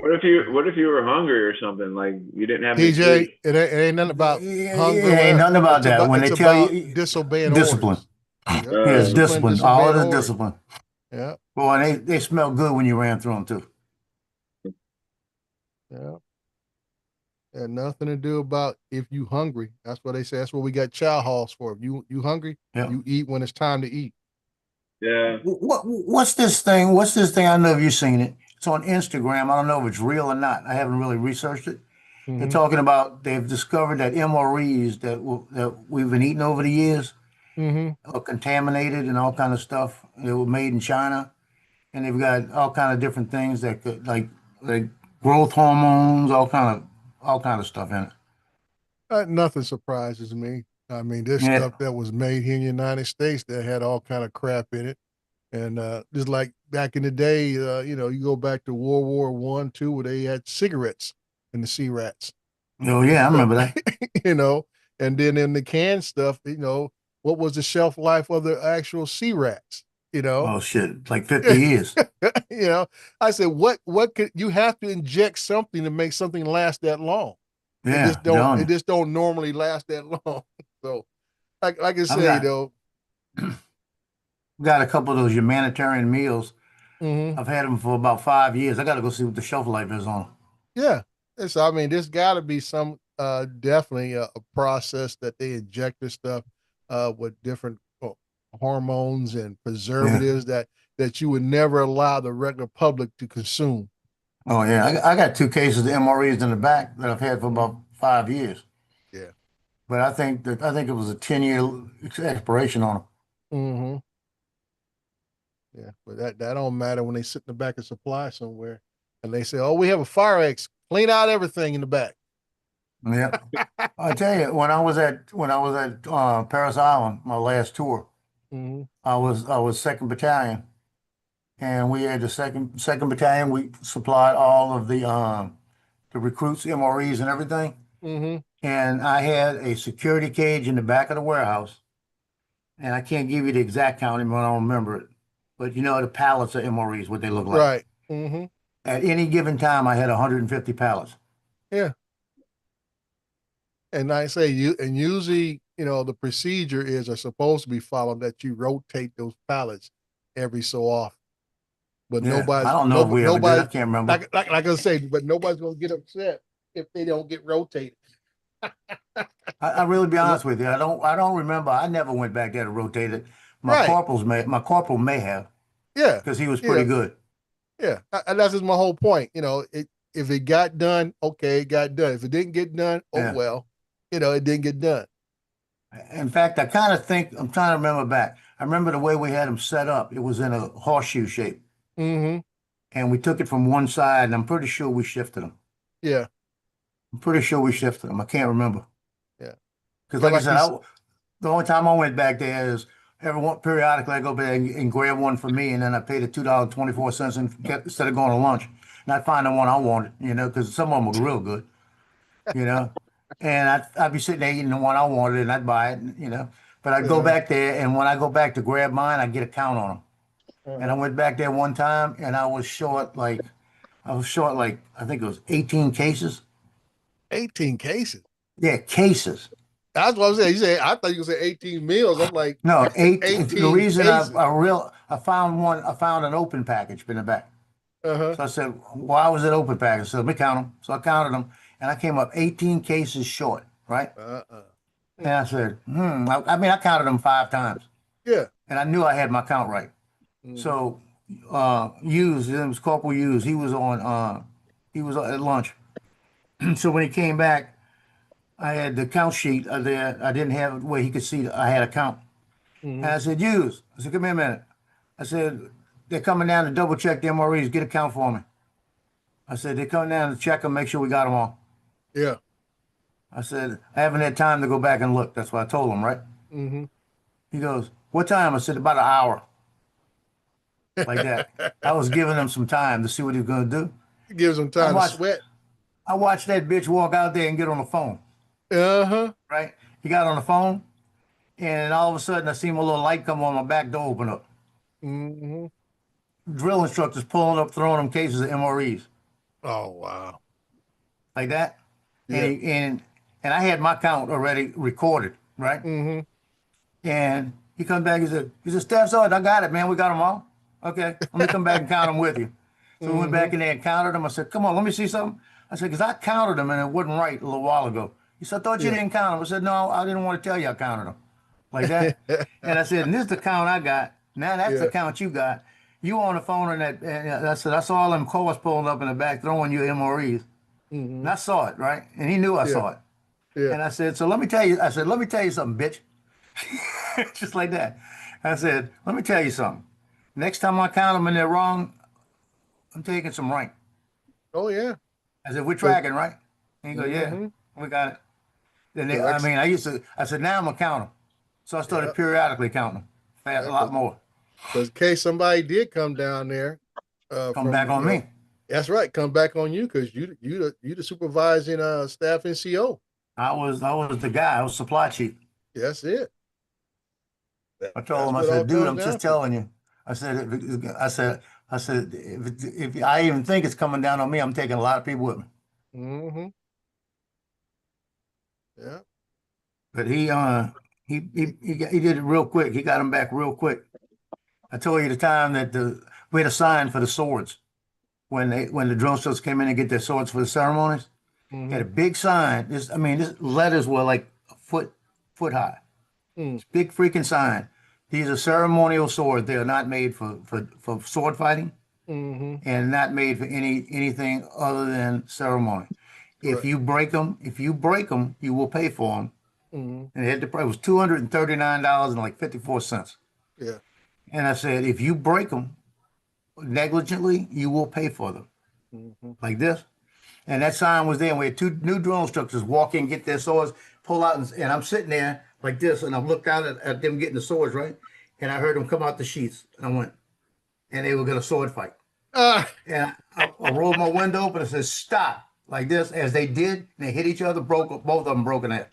what if you were hungry or something? Like you didn't have any TJ, food? it ain't nothing about Yeah, hunger. yeah, ain't nothing about It's that. When they it's tell about you disobeying discipline, orders. Yep. yeah, discipline, all disobeying it is orders. discipline. Yeah, Well, and they smell good when you ran through them too. yeah. Had nothing to do about if you hungry. That's what they say. That's what we got chow halls for. If you hungry, Yeah. you eat when it's time to eat. Yeah. What's this thing? What's this thing? I don't know if you've seen it. It's on Instagram. I don't know if it's real or not. I haven't really researched it. They're Mhm. talking about they've discovered that MREs that we've been eating over the years are contaminated and all kind of stuff. They were made in China, and they've got all kind of different things that could like growth hormones, all kind of stuff in it. Nothing surprises me. I mean, this Yeah. stuff that was made here in the United States that had all kind of crap in it. And just like back in the day, you go back to World War One, two, where they had cigarettes in the sea rats. Oh yeah, I remember that. And then in the canned stuff, what was the shelf life of the actual sea rats? Oh shit, like 50 years. I said, what could you have to inject something to make something last that long? Yeah, It just don't normally last that long. So, like I say, got a couple of those humanitarian meals. mhm. I've had them for about 5 years. I got to go see what the shelf life is on 'em. Yeah. So I mean, there's got to be some definitely a process that they inject this stuff with different hormones and preservatives that you would never allow the regular public to consume. Oh yeah, I got 2 cases of MREs in the back that I've had for about 5 years. Yeah. But I think it was a 10-year expiration on them. Mm-hmm. Yeah, but that don't matter when they sit in the back of supply somewhere and they say, "Oh, we have a fire X. Clean out everything in the back." Yeah, I tell you, when I was at Paris Island, my last tour, Mm-hmm. I was second battalion, and we had the second battalion. We supplied all of the recruits, MREs, and everything. Mm-hmm. And I had a security cage in the back of the warehouse, and I can't give you the exact count anymore. I don't remember it, but you know the pallets of MREs, what they look like. Right. Mm-hmm. At any given time, I had 150 pallets. Yeah. And I say usually, the procedure is are supposed to be followed that you rotate those pallets every so often. But Yeah, I don't know if we ever did. I can't remember. like I say, but nobody's gonna get upset if they don't get rotated. I really be honest with you. I don't remember. I never went back there to rotate it. Right. My corporal may have, Yeah. because he was pretty good. Yeah. And that's just my whole point. If it got done, okay, it got done. If it didn't get done, oh Yeah. well, it didn't get done. In fact, I kind of think I'm trying to remember back. I remember the way we had them set up. It was in a horseshoe shape, Mm-hmm. and we took it from one side, and I'm pretty sure we shifted them. Yeah. I'm pretty sure we shifted them. I can't remember. Yeah. Because But like I like said, you the only time I went back there is periodically I go back and grab one for me, and then I paid the $2.24 instead of going to lunch. And I'd find the one I wanted, because some of them were real good, and I'd be sitting there eating the one I wanted, and I'd buy it. But I'd go back there, and when I go back to grab mine, I get a count on them. And I went back there one time, and I was short like I think it was 18 cases. 18 cases. Yeah, cases. That's what I'm saying. I thought you said 18 meals. I'm like, No, 18 The reason cases. I found an open package in the back. Uh-huh. So I said, why was it open package? So let me count them. So I counted them, and I came up 18 cases short, right? And I said, I counted them 5 times. Yeah. And I knew I had my count right. Mm-hmm. So Hughes, it was Corporal Hughes, he was at lunch. So when he came back, I had the count sheet there. I didn't have it where he could see that I had a count. Mm-hmm. And I said, Hughes, come here a minute. I said, they're coming down to double check the MREs. Get a count for me. I said, they're coming down to check them, make sure we got them all. Yeah. I said, I haven't had time to go back and look. That's what I told him, right? Mm-hmm. He goes, what time? I said, about an hour. Like that. I was giving him some time to see what he was going to do. It gives them time to sweat. I watched that bitch walk out there and get on the phone. Uh-huh. Right? He got on the phone, and all of a sudden I seen a little light come on, my back door open up. Mm-hmm. Drill instructors pulling up, throwing them cases of MREs. Oh, wow. like that. Yeah. And I had my count already recorded, right? Mm-hmm. And he comes back, he said, Staff Sergeant, I got it, man. We got them all. Okay, let me come back and count them with you. So we went Mm-hmm. back in there and counted them. I said, come on, let me see something. I said, because I counted them and it wasn't right a little while ago. He said, I thought you Yeah. didn't count them. I said, no, I didn't want to tell you I counted them. Like that. And I said, and this is the count I got. Now that's the Yeah. count you got. You on the phone and I said, I saw all them cars pulling up in the back throwing you MREs. Mm-hmm. And I saw it, right? And he knew I Yeah. saw it. Yeah. And I said, so let me tell you, let me tell you something, bitch. Just like that. I said, let me tell you something. Next time I count them and they're wrong, I'm taking some rank. Oh, yeah. I said, we're tracking, right? And he goes, yeah, Mm-hmm. we got it. Then they, So I mean, I said, now I'm gonna count them. So I started yeah. periodically counting them, a lot more. Because in case somebody did come down there, Come back on me. that's right, come back on you because you the supervising staff NCO. I was the guy. I was supply chief. That's it. I told him, I What it all said, dude, comes I'm down just to. telling you. I said, if I even think it's coming down on me, I'm taking a lot of people with me. Mm-hmm. Yeah. But he did it real quick. He got him back real quick. I told you the time that we had a sign for the swords when the drill sergeants came in and get their swords for the ceremonies. Mm-hmm. Had a big sign. This letters were like a foot high. Mm. It's big freaking sign. These are ceremonial swords. They are not made for sword fighting Mm-hmm. and not made for anything other than ceremony. Right. If you break them, you will pay for them. Mm-hmm. And it was $239 and like 54 cents. Yeah. And I said, if you break them negligently, you will pay for them. Mm-hmm. Like this. And that sign was there. And we had two new drill instructors walk in, get their swords, pull out, and I'm sitting there like this, and I looked out at them getting the swords, right? And I heard them come out the sheets. And I went, and they were going to sword fight. And I rolled my window open and said, stop, like this. As they did, and they hit each other, both of them broke in half.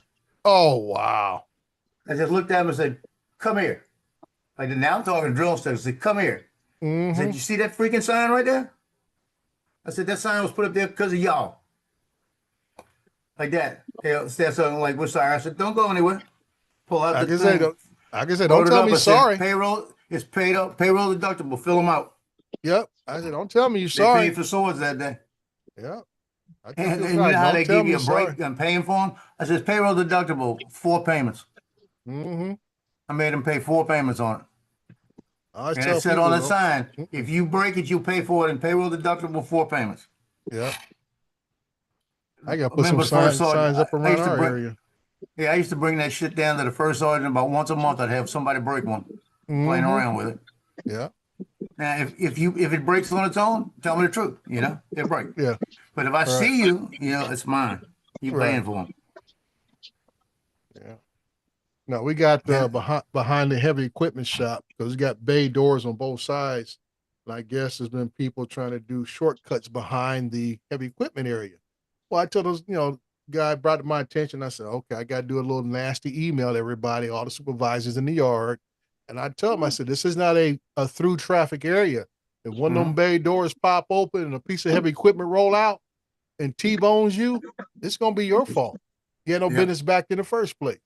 Oh, wow. I just looked at him and said, come here. Like now I'm talking to drill instructors. I said, come here. I said, you see that freaking sign right there? I said, that sign was put up there because of y'all. Like that. They said something like, we're sorry. I said, don't go anywhere. Pull out the thing. I can say, don't tell me sorry. Payroll is paid up. Payroll deductible. Fill them out. Yep. I said, don't tell me you're They sorry. paid for swords that day. Yep. And you know how they give you a break on paying for them? I said, payroll deductible, 4 payments. Mm-hmm. I made them pay 4 payments on it. And it said on the sign, if you break it, you pay for it, and payroll deductible 4 payments. Yeah. I got to put some signs up around our area. Yeah, I used to bring that shit down to the first sergeant about once a month. I'd have somebody break one, playing around with it. Yeah. Now, if it breaks on its own, tell me the truth. You know, it break. Yeah. But if I see you, it's mine. You paying for them. Yeah. No, we got behind the heavy equipment shop because we got bay doors on both sides. And I guess there's been people trying to do shortcuts behind the heavy equipment area. Well, I told those, guy brought it to my attention. I said, okay, I got to do a little nasty email to everybody, all the supervisors in the yard. And I tell them, I said, this is not a through traffic area. If one of them bay doors pop open and a piece of heavy equipment roll out and T-bones you, it's going to be your fault. You had no business back in the first place.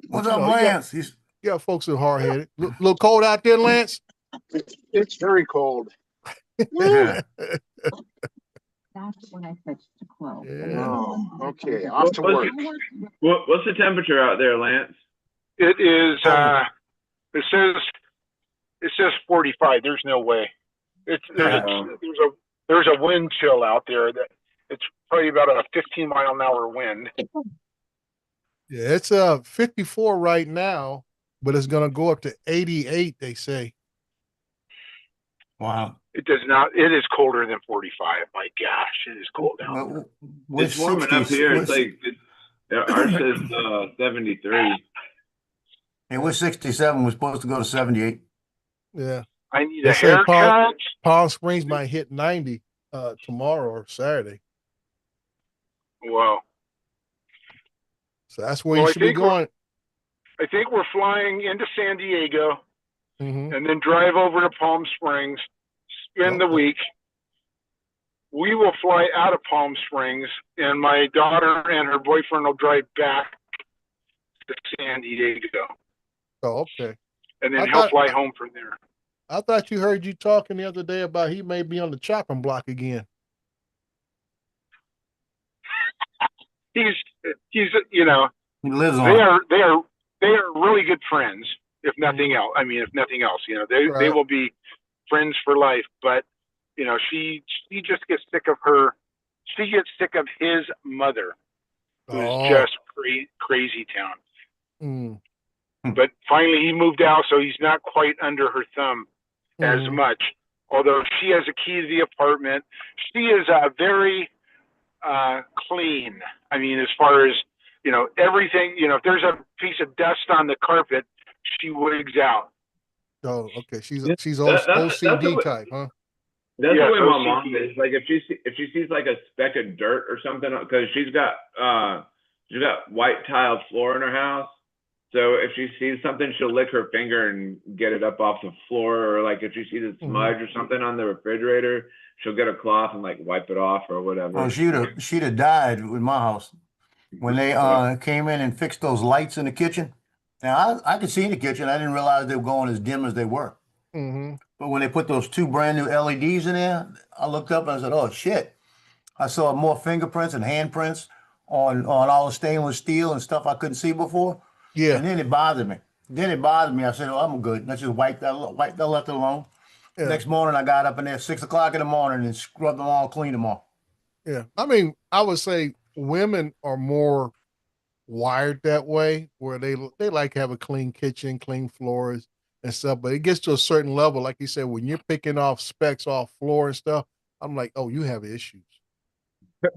What's up, Lance? You got folks who are hard-headed. Little cold out there, Lance? It's very cold. That's when I switched to close. Yeah. Oh, okay. Off to work. What's the temperature out there, Lance? It is. It says 45. There's no way. There's a wind chill out there that it's probably about a 15-mile-an-hour wind. Yeah, it's 54 right now, but it's gonna go up to 88. They say. Wow. It does not. It is colder than 45. My gosh, it is cold out. It's warming up here. It's like ours says 73. And we're 67. We're supposed to go to 78. Yeah. I need a haircut. Palm Springs might hit 90 tomorrow or Saturday. Wow. So that's where you should be going. I think we're flying into San Diego and then drive over to Palm Springs, spend the week, we will fly out of Palm Springs, and my daughter and her boyfriend will drive back to San Diego, Oh, okay. and then I he'll thought- fly home from there. I thought you heard you talking the other day about he may be on the chopping block again. He's you know, He lives they on. are really good friends. If nothing else, I mean, if nothing else, you know, they Right. will be friends for life. But you know, she just gets sick of her. She gets sick of his mother, who's Oh. just crazy town. Mm, But finally, he moved out, so he's not quite under her thumb as mhm. much. Although she has a key to the apartment, she is very clean. I mean, as far as, you know, everything, you know, if there's a piece of dust on the carpet, she wigs out. Oh, okay. She's Yeah, she's that's OCD what- type, huh? That's Yes, the way my OCD. mom is. Like if she sees like a speck of dirt or something, because she's got white tiled floor in her house. So if she sees something, she'll lick her finger and get it up off the floor. Or like if she sees a smudge or something on the refrigerator, she'll get a cloth and like wipe it off or whatever. Oh, she'd have died with my house when they came in and fixed those lights in the kitchen. Now I could see in the kitchen. I didn't realize they were going as dim as they were. Mm-hmm. But when they put those two brand new LEDs in there, I looked up and I said, "Oh shit!" I saw more fingerprints and handprints on all the stainless steel and stuff I couldn't see before. Yeah. And then it bothered me. I said, "Oh, I'm good. Let's just wipe that. Left it alone." Yeah. Next morning, I got up in there 6 o'clock in the morning and scrubbed them all, cleaned them all. Yeah. I mean, I would say women are more wired that way, where they like to have a clean kitchen, clean floors and stuff. But it gets to a certain level, like you said, when you're picking off specks off floor and stuff, I'm like, oh, you have issues.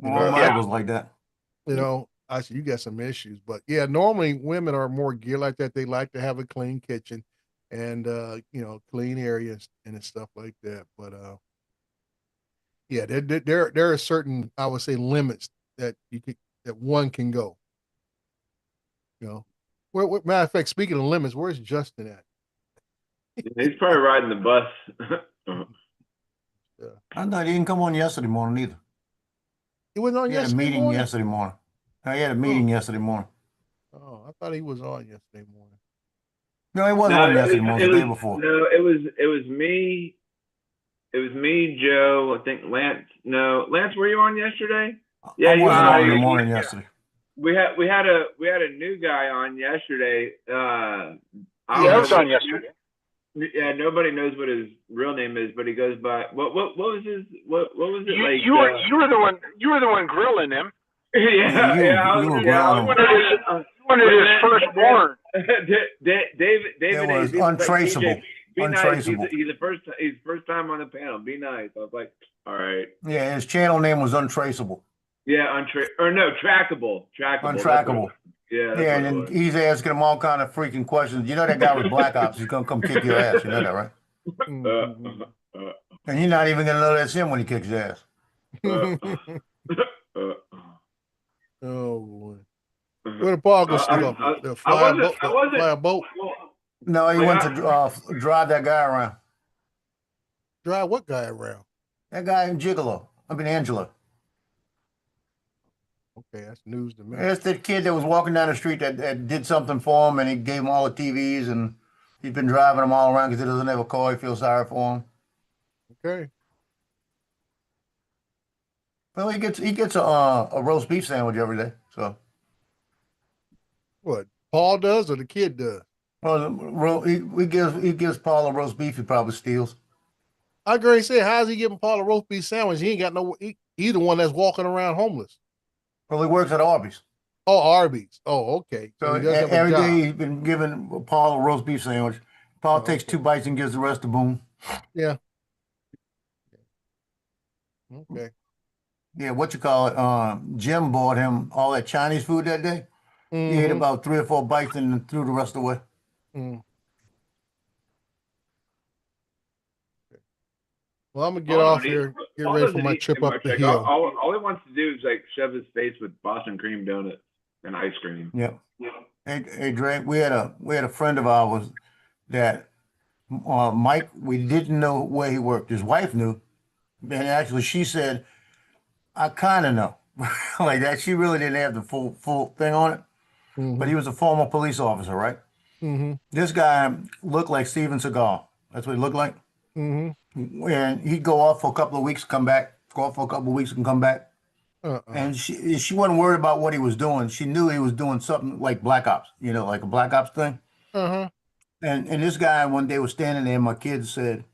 All mine was like that. You know, I said, you got some issues. But yeah, normally women are more geared like that. They like to have a clean kitchen and you know, clean areas and stuff like that. But yeah, there are certain, I would say, limits that that one can go. You know, matter of fact, speaking of limits, where's Justin at? He's probably riding the bus. I thought he didn't come on yesterday morning either. He was on He had a yesterday meeting morning? yesterday morning. He had a meeting yesterday morning. Oh, I thought he was on yesterday morning. No, he wasn't on yesterday morning. The day before. No, it was me. It was me, Joe. I think Lance. No, Lance, were you on yesterday? Yeah, I you wasn't on in the were. morning yesterday. We had a new guy on yesterday. Yeah, I was on yesterday. Yeah, nobody knows what his real name is, but he goes by what was his what was it like? You were the one grilling him. Yeah, you were growling. You wanted his firstborn. David It was he's untraceable. Like, be Untraceable. nice. He's the first time on the panel. Be nice. I was like, all right. Yeah, his channel name was Untraceable. Yeah, trackable. Untrackable. Yeah. Yeah, and then he's asking him all kind of freaking questions. You know that guy with Black Ops, he's gonna come kick your ass. You know that, right? And you're not even gonna know that's him when he kicks your ass. Oh boy. Where the Paul go still up? Fly a boat? No, he went to drive that guy around. Drive what guy around? That guy in Gigolo. I mean Angela. Okay, that's news to me. That's the kid that was walking down the street that did something for him, and he gave him all the TVs, and he's been driving them all around because he doesn't have a car. He feels sorry for him. Okay. Well, he gets a roast beef sandwich every day. So what Paul does or the kid does? well, he gives Paul a roast beef. He probably steals. I agree. Say, how's he giving Paul a roast beef sandwich? He ain't got no. He's the one that's walking around homeless. Well, he works at Arby's. Oh, Arby's. Oh, okay. So he does have a every job. day he's been giving Paul a roast beef sandwich. Paul takes 2 bites and gives the rest to Boone. Yeah. Okay. Yeah, what you call it? Jim bought him all that Chinese food that day. He ate about 3 or 4 bites and threw the rest away. Well, I'm gonna get off here, get ready for my trip up the hill. All he wants to do is like shove his face with Boston cream donuts and ice cream. Yeah. Hey, Dre, we had a friend of ours that Mike. We didn't know where he worked. His wife knew, and actually she said I kind of know. Like that, she really didn't have the full thing on it, but he Mm-hmm. was a former police officer, right? Mm-hmm. This guy looked like Steven Seagal. That's what he looked like. Mm-hmm. And he'd go off for a couple of weeks, come back, go off for a couple of weeks and come back. Uh-uh. And she wasn't worried about what he was doing. She knew he was doing something like Black Ops, like a Black Ops thing. Uh-huh. And this guy one day was standing there, and my kid said,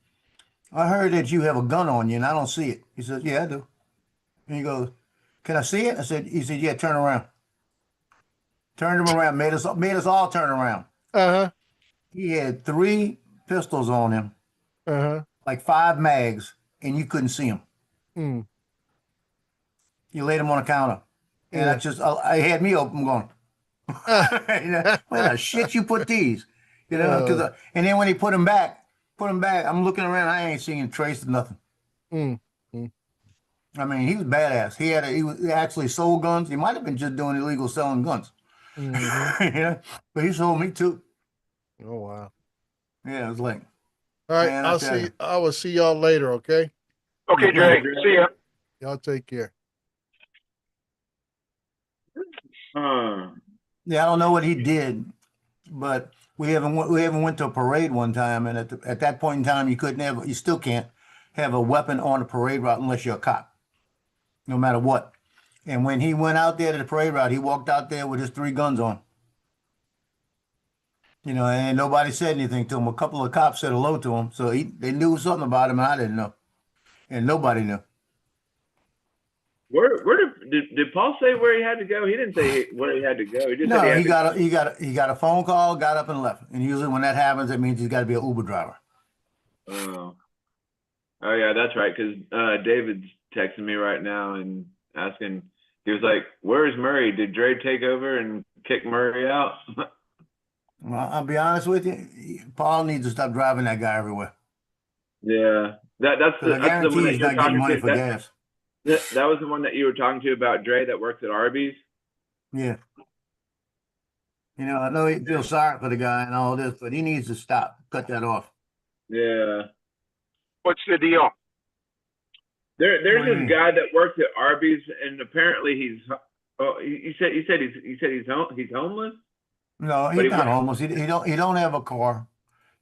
I heard that you have a gun on you and I don't see it. He says, yeah, I do. And he goes, can I see it? He said, yeah, turn around. Turned him around, made us all turn around. Uh-huh. He had 3 pistols on him, Uh-huh. like 5 mags, and you couldn't see him. Mm. You laid him on the counter. And Yeah. I had me open going, where the shit you put these? And then when he put him back, I'm looking around, I ain't seeing a trace of nothing. Mm. Mm. I mean, he was badass. He was actually sold guns. He might have been just doing illegal selling guns. Mm-hmm. But he sold me too. Oh wow. Yeah, it was like, All right, man, I tell you. I will see y'all later, okay? Okay, Dre. See ya. Y'all take care. Yeah, I don't know what he did, but we haven't went to a parade one time, and at that point in time, you still can't have a weapon on a parade route unless you're a cop, no matter what. And when he went out there to the parade route, he walked out there with his 3 guns on. And nobody said anything to him. A couple of cops said hello to him, so they knew something about him, and I didn't know, and nobody knew. Where did Paul say where he had to go? He didn't say where he had to go. He just said he got a phone call, got up and left. And usually when that happens, it means he's got to be an Uber driver. Oh yeah, that's right. Because David's texting me right now and asking. He was like, "Where's Murray? Did Dre take over and kick Murray out?" Well, I'll be honest with you, Paul needs to stop driving that guy everywhere. Yeah, that's the one that he's you're not getting talking money to. for gas. That was the one that you were talking to about Dre that works at Arby's. Yeah. I know he feels sorry for the guy and all this, but he needs to stop. Cut that off. Yeah. What's the deal? There's What do you this mean? guy that works at Arby's, and apparently he's. Oh, he said he's homeless. No, But he's not homeless. He don't have a car,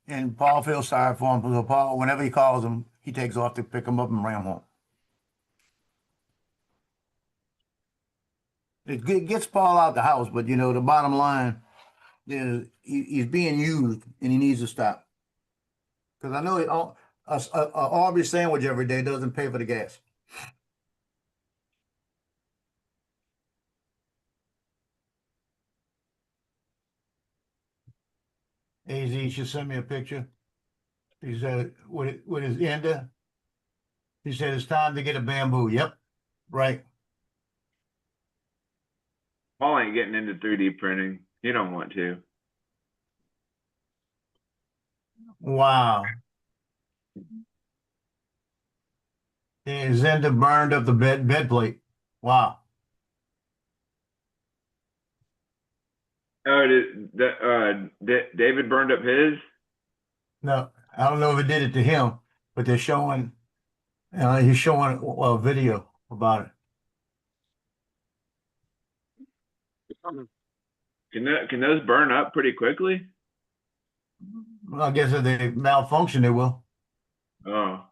and Paul feels sorry for him. So Paul, whenever he calls him, he takes off to pick him up and ram home. It gets Paul out the house, but the bottom line is he's being used, and he needs to stop. Because I know a Arby's sandwich every day doesn't pay for the gas. AZ should send me a picture. He said with his ender. He said it's time to get a bamboo. Yep, right. Paul ain't getting into 3D printing. He don't want to. Wow. And Zenda burned up the bed plate. Wow. Oh, David burned up his? No, I don't know if it did it to him, but they're showing. He's showing a video about it. Can those burn up pretty quickly? Well, I guess if they malfunction, they will. Oh.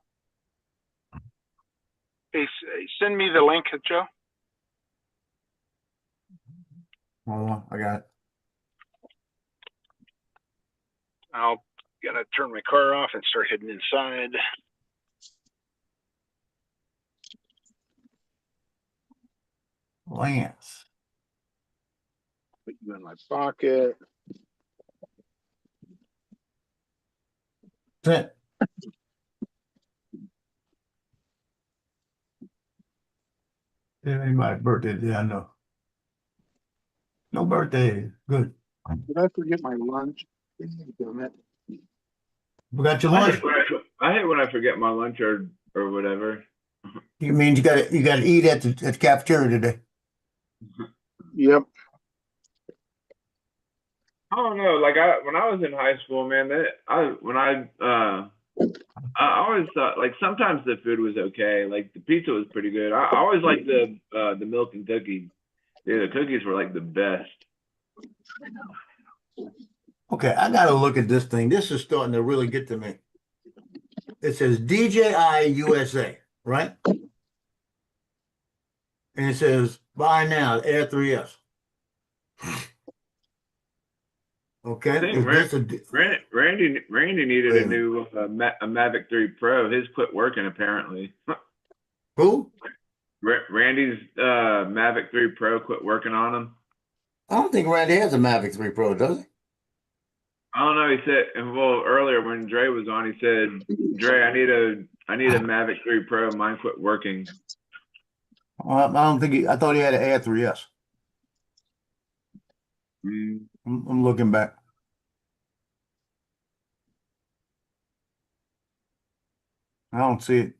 Hey, send me the link, Joe. Hold on, I got it. I'll gotta turn my car off and start heading inside. Lance. Put you in my pocket. Sent. Anybody's birthday? Yeah, I know. No birthday. Good. Did I forget my lunch? Damn it. Forgot your I lunch. hate when I forget my lunch or whatever. You mean you gotta eat at the cafeteria today? Yep. I don't know. Like when I was in high school, man, when I I always thought like sometimes the food was okay. Like the pizza was pretty good. I always liked the milk and cookies. Yeah, the cookies were like the best. Okay, I gotta look at this thing. This is starting to really get to me. It says DJI USA, right? And it says buy now, Air 3S. Okay, I think is this a Randy needed Wait a a new a Mavic 3 Pro. His quit working apparently. who? Randy's Mavic 3 Pro quit working on him. I don't think Randy has a Mavic 3 Pro, does he? I don't know. He said, well, earlier when Dre was on, he said, "Dre, I need a Mavic 3 Pro. Mine quit working." I don't think I thought he had an Air 3S. Mm. I'm looking back. I don't see it.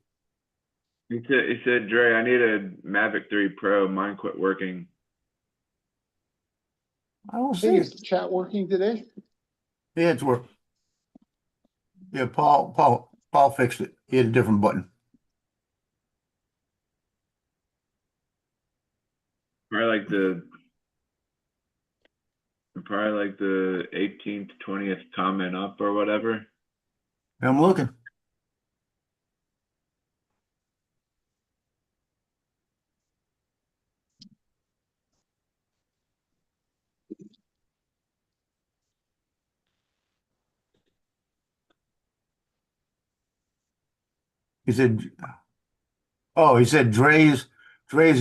He said, "Dre, I need a Mavic 3 Pro. Mine quit working." I don't see Hey, it. is the chat working today? Yeah, it's work. Yeah, Paul fixed it. He had a different button. Probably like the 18th, 20th comment up or whatever. I'm looking. He said, "Oh, he said Dre's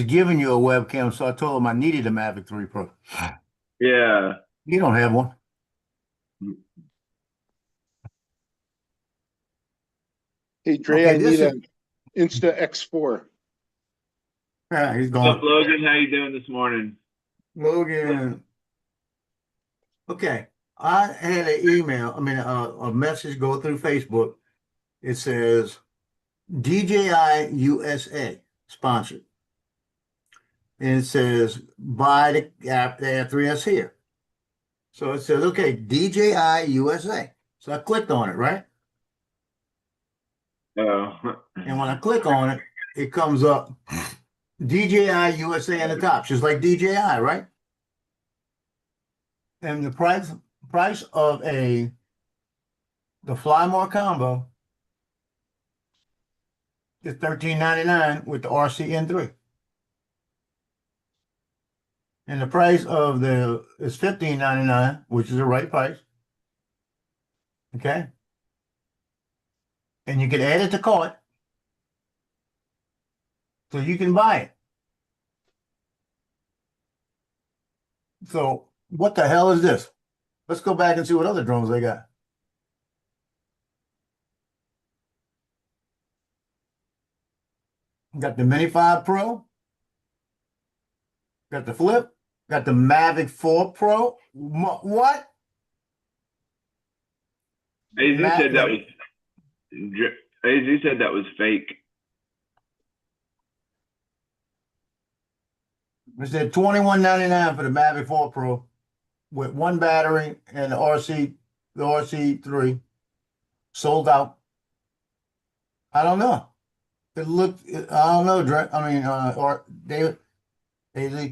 giving you a webcam, so I told him I needed a Mavic 3 Pro. Yeah. You don't have one." Hey, Dre, Okay, I this need is- an Insta X4. Yeah, he's What's up, gone. Logan? How you doing this morning? Logan. Okay, I had an email. A message go through Facebook. It says DJI USA sponsored, and it says buy the app, the Air 3S here. So it says, okay, DJI USA. So I clicked on it, right? Oh. And when I click on it, it comes up DJI USA in the top, just like DJI, right? And the price of the Fly More combo is $13.99 with the RCN3. And the price of is $15.99, which is the right price. Okay. And you can add it to cart. So you can buy it. So what the hell is this? Let's go back and see what other drones they got. Got the Mini 5 Pro. Got the Flip. Got the Mavic 4 Pro. What? AZ said that was fake. It said $21.99 for the Mavic 4 Pro with one battery and the RC3 sold out. I don't know. I don't know, Dre. Or David, AZ.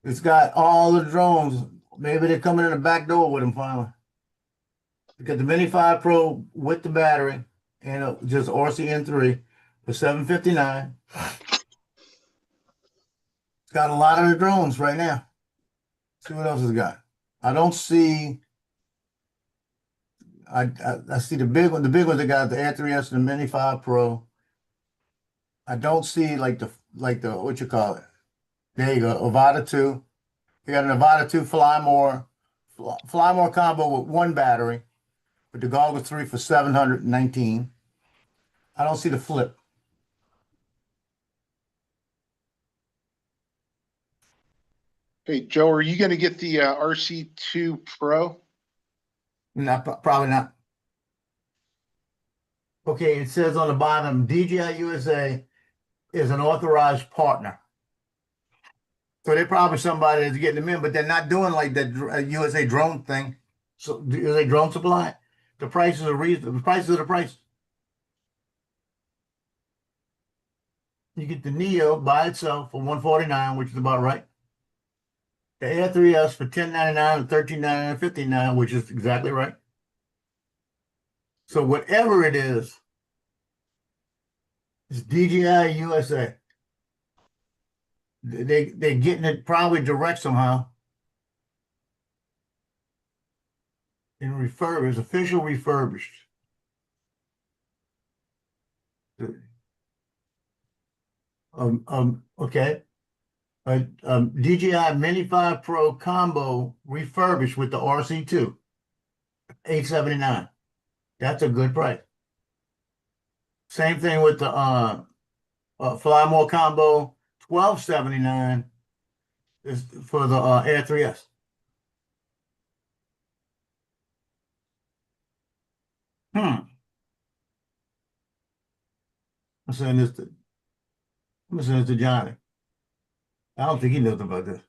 It's got all the drones. Maybe they're coming in the back door with them finally. You got the Mini 5 Pro with the battery and just RCN3 for $759. It's got a lot of the drones right now. See what else it's got. I don't see. I see the big one. The big ones that got the Air 3S and the Mini 5 Pro. I don't see like the what you call it. There you go, Avata 2. You got an Avata 2 Fly More combo with one battery, with the Goggles 3 for $719. I don't see the Flip. Hey, Joe, are you going to get the RC2 Pro? No, probably not. Okay, it says on the bottom, DJI USA is an authorized partner. So they're probably somebody that's getting them in, but they're not doing like that USA drone thing. So USA drone supply, The prices are reasonable. The prices are the price. You get the Neo by itself for 149, which is about right. The Air 3S for 1099 and 1399 and 59, which is exactly right. So whatever it is, it's DJI USA. They're getting it probably direct somehow. And refurbished, official refurbished. Okay. DJI Mini 5 Pro combo refurbished with the RC2, $879. That's a good price. Same thing with the Fly More combo, $1279 is for the Air 3S. I'm saying this to Johnny. I don't think he knows about this.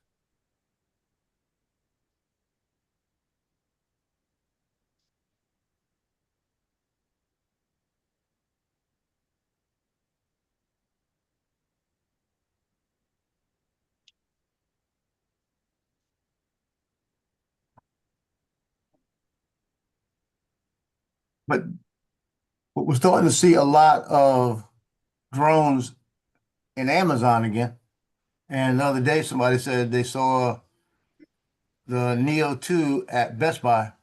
But we're starting to see a lot of drones in Amazon again. And the other day, somebody said they saw the Neo 2 at Best Buy.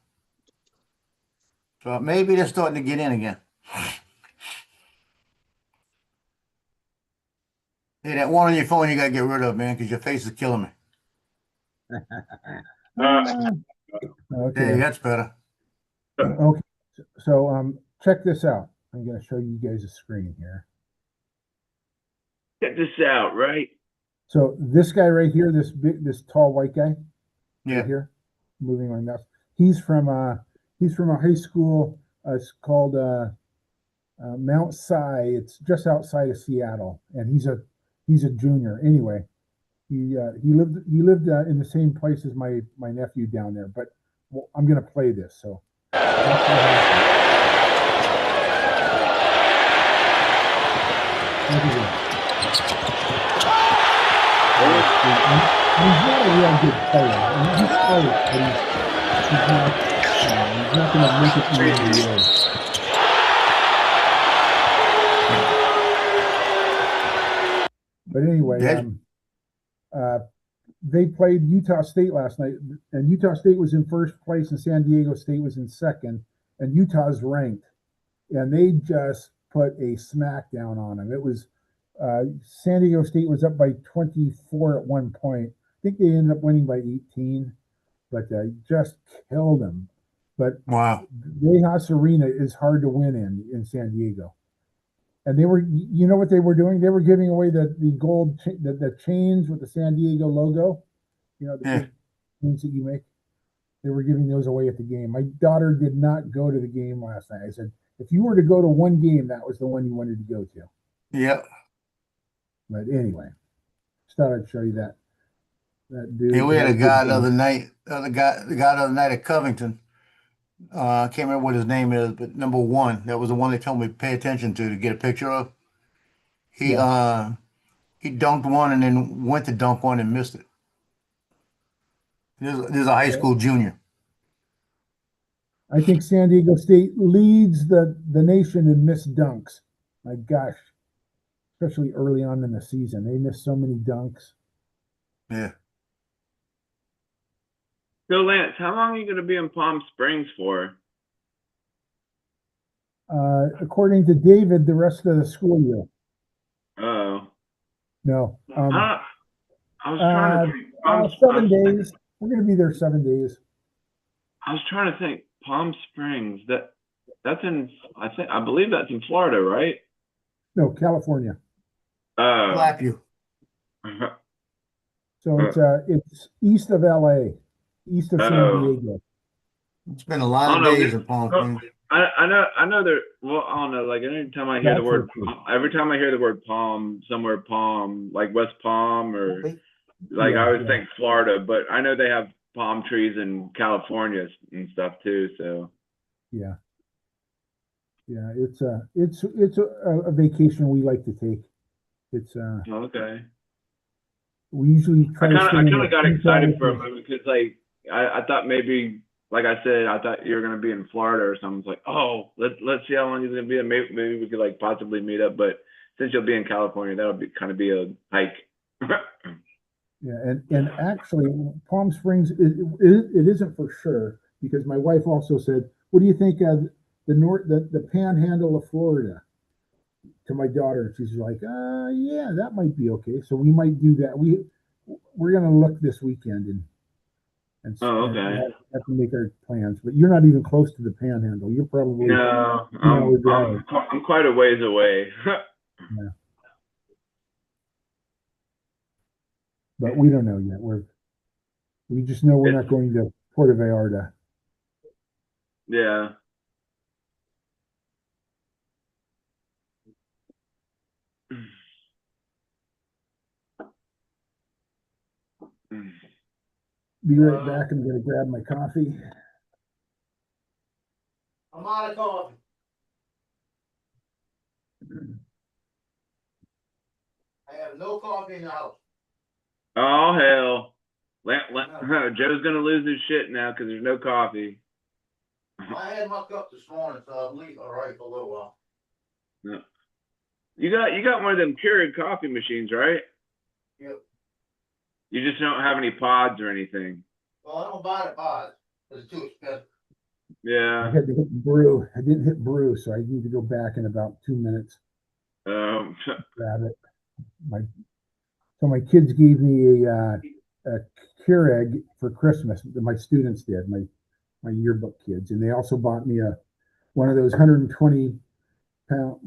So maybe they're starting to get in again. Hey, that one on your phone you got to get rid of, man, because your face is killing me. Okay. Hey, that's better. Okay. So check this out. I'm going to show you guys a screen here. Check this out, right? So this guy right here, this tall white guy, Yeah. right here, moving my mouse. He's from a high school. It's called Mount Si. It's just outside of Seattle, and he's a junior. Anyway, he lived in the same place as my nephew down there. But I'm gonna play this. So. He's not a real good player. I mean, he's close, but he's not going to make it to the NBA. But anyway, they played Utah State last night, and Utah State was in first place, and San Diego State was in second, and Utah's ranked, and they just put a smackdown on them. It was San Diego State was up by 24 at one point. I think they ended up winning by 18, but just killed them. But wow, Viejas Arena is hard to win in San Diego. And they were, you know what they were doing? They were giving away the gold, the chains with the San Diego logo. You know, the chains that you make. They were giving those away at the game. My daughter did not go to the game last night. I said, if you were to go to one game, that was the one you wanted to go to. Yep. But anyway, just thought I'd show you that dude. Yeah, we had a guy the other night. The guy the other night at Covington. I can't remember what his name is, but number one, that was the one they told me to pay attention to get a picture of. He dunked one and then went to dunk one and missed it. This is a high school junior. I think San Diego State leads the nation in missed dunks. My gosh. Especially early on in the season. They missed so many dunks. Yeah. So, Lance, how long are you going to be in Palm Springs for? According to David, the rest of the school year. Oh. No. I was trying to think. 7 days. We're going to be there 7 days. I was trying to think. Palm Springs. That's in. I believe that's in Florida, right? No, California. Blackview. So it's east of LA, east of San Diego. It's been a lot of days in Palm Springs. I know there. Well, I don't know. Like every time I hear the word Palm, somewhere Palm, like West Palm, or like I always think Florida. But I know they have palm trees in California and stuff too. So yeah, Yeah, it's a vacation we like to take. It's Okay. we usually I try to stay in kind the of got hotel excited for a with moment because, like, I thought maybe, like I said, I thought you were gonna be in Florida or something. It's like, oh, let's see how long he's gonna be, and maybe we could like possibly meet up. But since you'll be in California, that'll be kind of be a hike. Yeah, and actually, Palm Springs it isn't for sure because my wife also said, "What do you think of the Panhandle of Florida?" To my daughter, she's like, yeah, that might be okay." So we might do that. We're gonna look this weekend Oh, and okay. have to make our plans. But you're not even close to the Panhandle. You're probably No, 2 hour drive. I'm quite a ways away. Yeah, but we don't know yet. We just know we're It's, not going to Puerto Vallarta. yeah. Be right back. I'm gonna grab my coffee. I'm out of coffee. I have no coffee in the house. Oh hell. Joe's gonna lose his shit now because there's no coffee. I had my cup this morning, so I'll leave all right for a little while. Yeah. You got one of them Keurig coffee machines, right? Yep. You just don't have any pods or anything. Well, I don't buy the pods. It's too expensive. I Yeah. had to hit brew. I didn't hit brew, so I need to go back in about 2 minutes. Grab it. My kids gave me a Keurig for Christmas. My students did, my yearbook kids, and they also bought me one of those 120 pound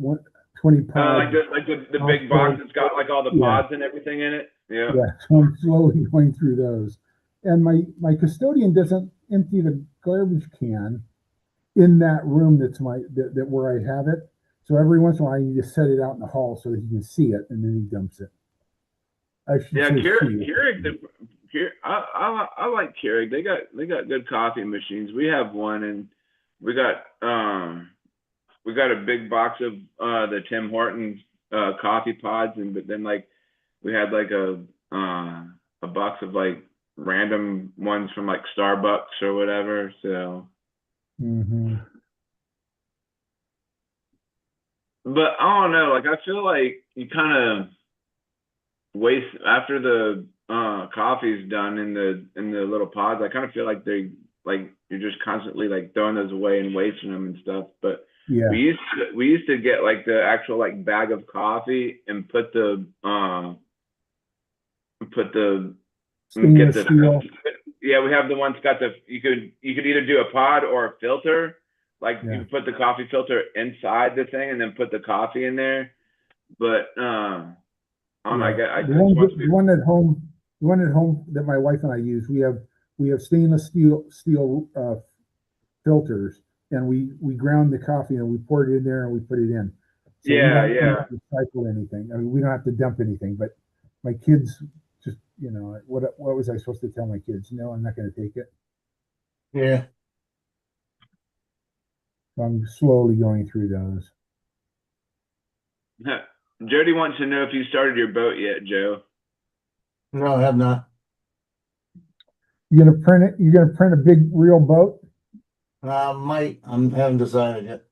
20 pod. like the big box that's got like all the pods and everything in it. Yeah. Yeah, so I'm slowly going through those. And my custodian doesn't empty the garbage can in that room that where I have it. So every once in a while I need to set it out in the hall so that he can see it, and then he dumps it. Yeah, Keurig. I like Keurig. They got good coffee machines. We have one, and we got a big box of the Tim Hortons coffee pods, and but then like we had like a box of like random ones from like Starbucks or whatever. So, but I don't know. Like I feel like you kind of waste after the coffee's done in the little pods. I kind of feel like you're just constantly like throwing those away and wasting them and stuff. But yeah, we used to get like the actual like bag of coffee and put the stainless steel. Yeah, we have the ones got you could either do a pod or a filter. Like you put the coffee filter inside the thing and then put the coffee in there. But I don't know. The one at home that my wife and I use, we have stainless steel filters, and we ground the coffee and we pour it in there and we put it in. So we don't have to recycle anything. I mean, we don't have to dump anything. But my kids just, what was I supposed to tell my kids? No, I'm not going to take it. Yeah. So I'm slowly going through those. Jody wants to know if you started your boat yet, Joe. No, I have not. You're gonna print it? You're gonna print a big real boat? Might. I haven't decided yet.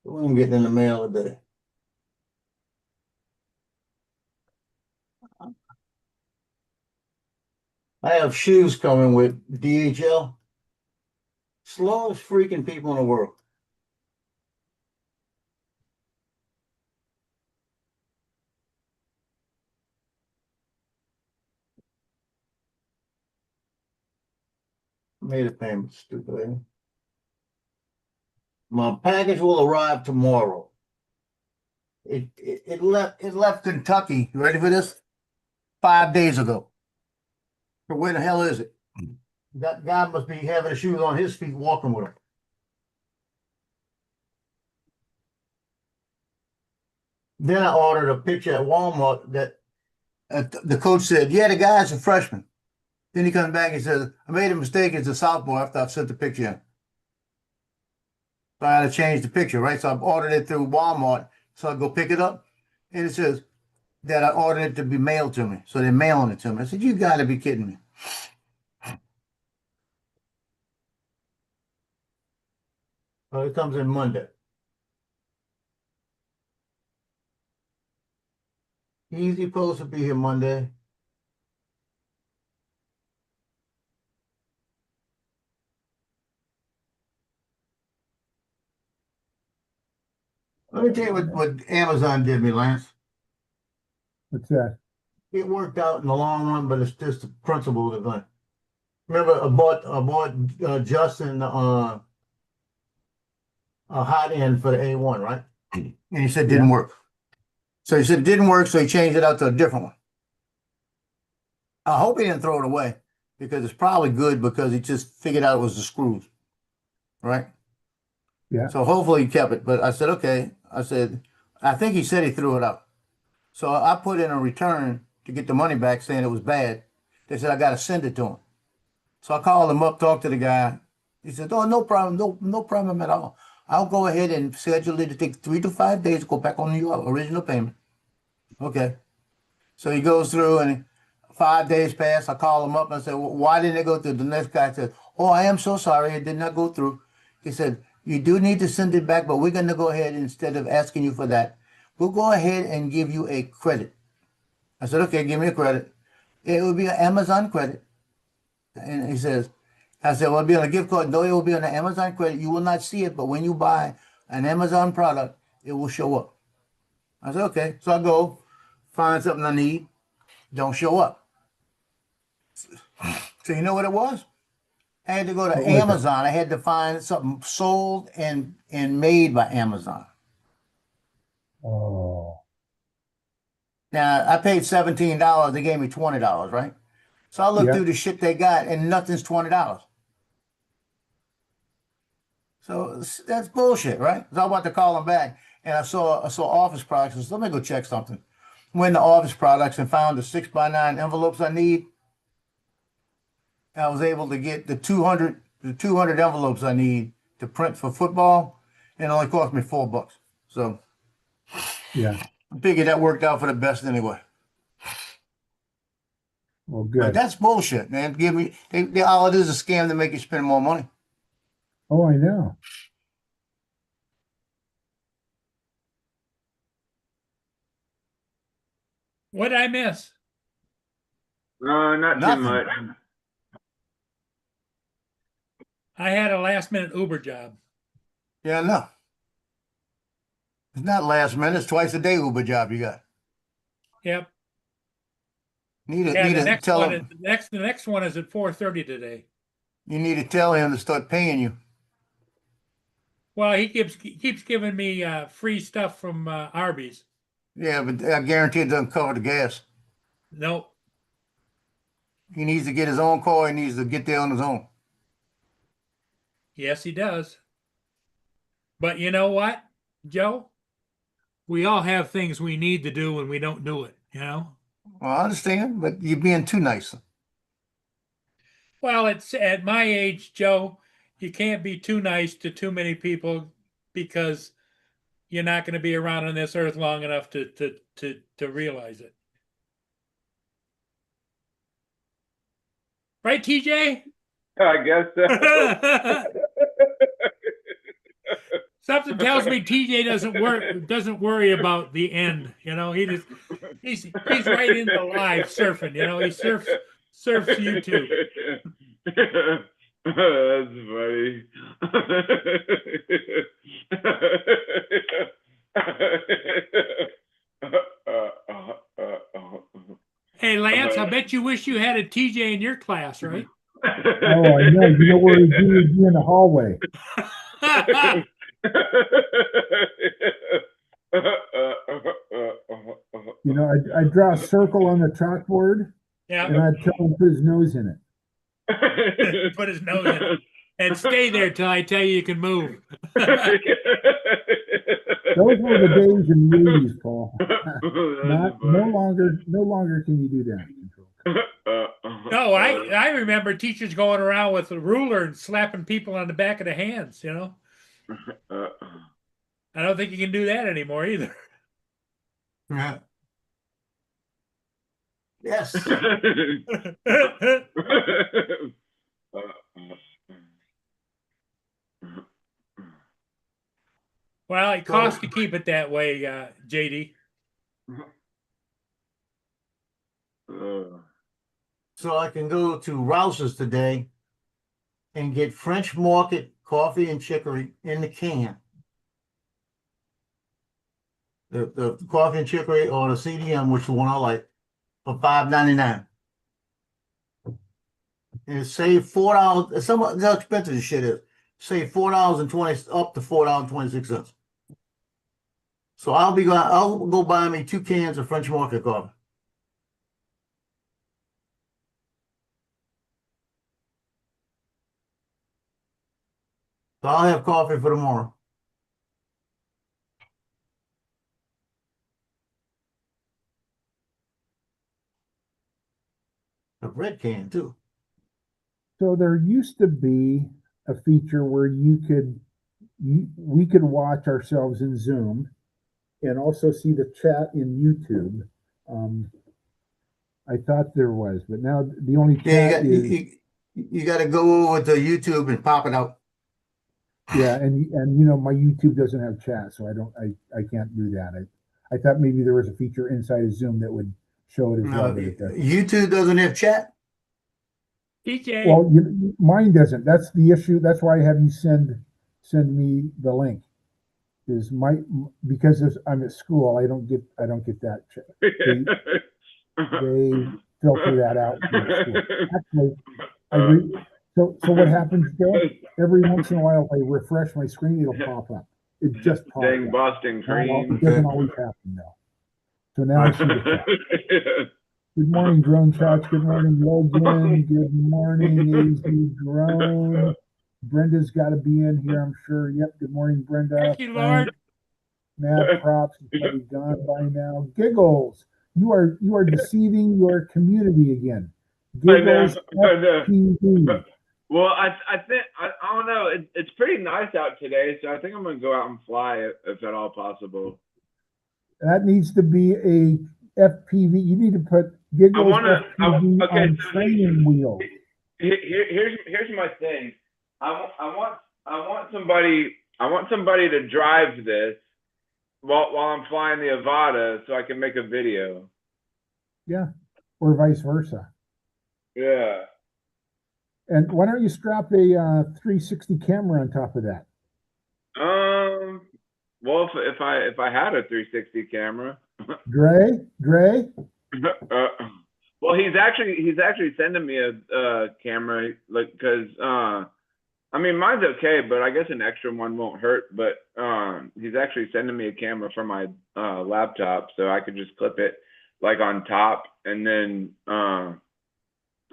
I'm getting in the mail today. I have shoes coming with DHL. Slowest freaking people in the world. Made a payment, stupid. My package will arrive tomorrow. It left Kentucky. You ready for this? 5 days ago. So where the hell is it? That guy must be having shoes on his feet walking with them. Then I ordered a picture at Walmart that the coach said, yeah, the guy's a freshman. Then he comes back and says, I made a mistake. It's a sophomore after I've sent the picture in. So I had to change the picture, right? So I ordered it through Walmart. So I go pick it up. And it says that I ordered it to be mailed to me. So they're mailing it to me. I said, you got to be kidding me. Oh, it comes in Monday. He's supposed to be here Monday. Let me tell you what Amazon did me, Lance. What's that? It worked out in the long run, but it's just the principle of the thing. Remember, I bought Justin a hot end for the A1, right? And he said it didn't work. So he said it didn't work, so he changed it out to a different one. I hope he didn't throw it away because it's probably good because he just figured out it was the screws, right? Yeah. So hopefully he kept it. But I said, okay. I said, I think he said he threw it out. So I put in a return to get the money back saying it was bad. They said, I got to send it to him. So I called him up, talked to the guy. He said, oh, no problem. No problem at all. I'll go ahead and schedule it to take 3 to 5 days to go back on your original payment. Okay. So he goes through and 5 days pass. I call him up and I said, well, why didn't it go through? The next guy said, oh, I am so sorry. It did not go through. He said, you do need to send it back, but we're going to go ahead, instead of asking you for that, we'll go ahead and give you a credit. I said, okay, give me a credit. It will be an Amazon credit. And he says, I said, well, it'll be on a gift card. No, it will be on an Amazon credit. You will not see it, but when you buy an Amazon product, it will show up. I said, okay. So I go find something I need. Don't show up. So you know what it was? I had to go to Amazon. I had to find something sold and made by Amazon. Oh. Now, I paid $17. They gave me $20, right? So I looked through the shit they got, and nothing's $20. So that's bullshit, right? So I was about to call them back, and I saw office products. I said, let me go check something. Went to office products and found the 6x9 envelopes I need. I was able to get the 200 envelopes I need to print for football, and it only cost me $4. So yeah, I figured that worked out for the best anyway. Well, good. But that's bullshit, man. All it is a scam to make you spend more money. Oh, I know. What did I miss? Not Nothing. too much. I had a last minute Uber job. Yeah, no. It's not last minute. It's twice a day Uber job you got. Yep. Need The to next tell one him. the next one is at 4:30 today. You need to tell him to start paying you. Well, he keeps giving me free stuff from Arby's. Yeah, but I guarantee it doesn't cover the gas. Nope. He needs to get his own car. He needs to get there on his own. Yes, he does. But you know what, Joe? We all have things we need to do and we don't do it, you know? Well, I understand, but you're being too nice. Well, it's at my age, Joe, you can't be too nice to too many people because you're not going to be around on this earth long enough to realize it. Right, TJ? I guess so. Something tells me TJ doesn't worry about the end. You know, he's right into live surfing. You know, he surfs YouTube. That's funny. Hey, Lance, I bet you wish you had a TJ in your class, right? Oh, I know. You know where he'd be in the hallway. You know, I'd draw a circle on the chalkboard, Yeah. and I'd tell him to put his nose in it. Put his nose in it. And stay there till I tell you can move. Those were the days in movies, Paul. No longer can you do that. No, I remember teachers going around with a ruler and slapping people on the back of the hands, you know. I don't think you can do that anymore either. Yeah. Yes. Well, it costs to keep it that way, JD. So I can go to Rouse's today and get French Market coffee and chicory in the can. The coffee and chicory or the CDM, which is the one I like, for $5.99. And save $4. That's how expensive this shit is. Save $4.20 up to $4.26. So I'll go buy me 2 cans of French Market coffee. So I'll have coffee for tomorrow. A bread can too. So there used to be a feature where we could watch ourselves in Zoom and also see the chat in YouTube. I thought there was, but now the only chat is you got to go over to YouTube and pop it out. Yeah, and you know my YouTube doesn't have chat, so I can't do that. I thought maybe there was a feature inside of Zoom that would show it as well. But it doesn't. YouTube doesn't have chat. DJ. Well, mine doesn't. That's the issue. That's why I have you send me the link. Is because I'm at school, I don't get that chat. They filter that out. Actually, so what happens, Joe? Every once in a while, if I refresh my screen, it'll pop up. It just pops Dang up. Boston cream. It doesn't always happen though. So now I see the chat. Good morning, Drone Chats. Good morning, Logan. Good morning, AZ Drone. Brenda's got to be in here, I'm sure. Yep. Good morning, Brenda. Thank you, Lord. Matt Props is probably gone by now. Giggles. You are deceiving your community again. Giggles. FPV. Well, I think I don't know. It's pretty nice out today, so I think I'm gonna go out and fly if at all possible. That needs to be a FPV. You need to put Giggles FPV on training wheels. Here's my thing. I want somebody to drive this while I'm flying the Avata, so I can make a video. Yeah, or vice versa. Yeah. And why don't you strap a 360 camera on top of that? Well, if I had a 360 camera. Dre. Well, he's actually sending me a camera, like, because I mean mine's okay, but I guess an extra one won't hurt. But he's actually sending me a camera for my laptop, so I could just clip it like on top, and then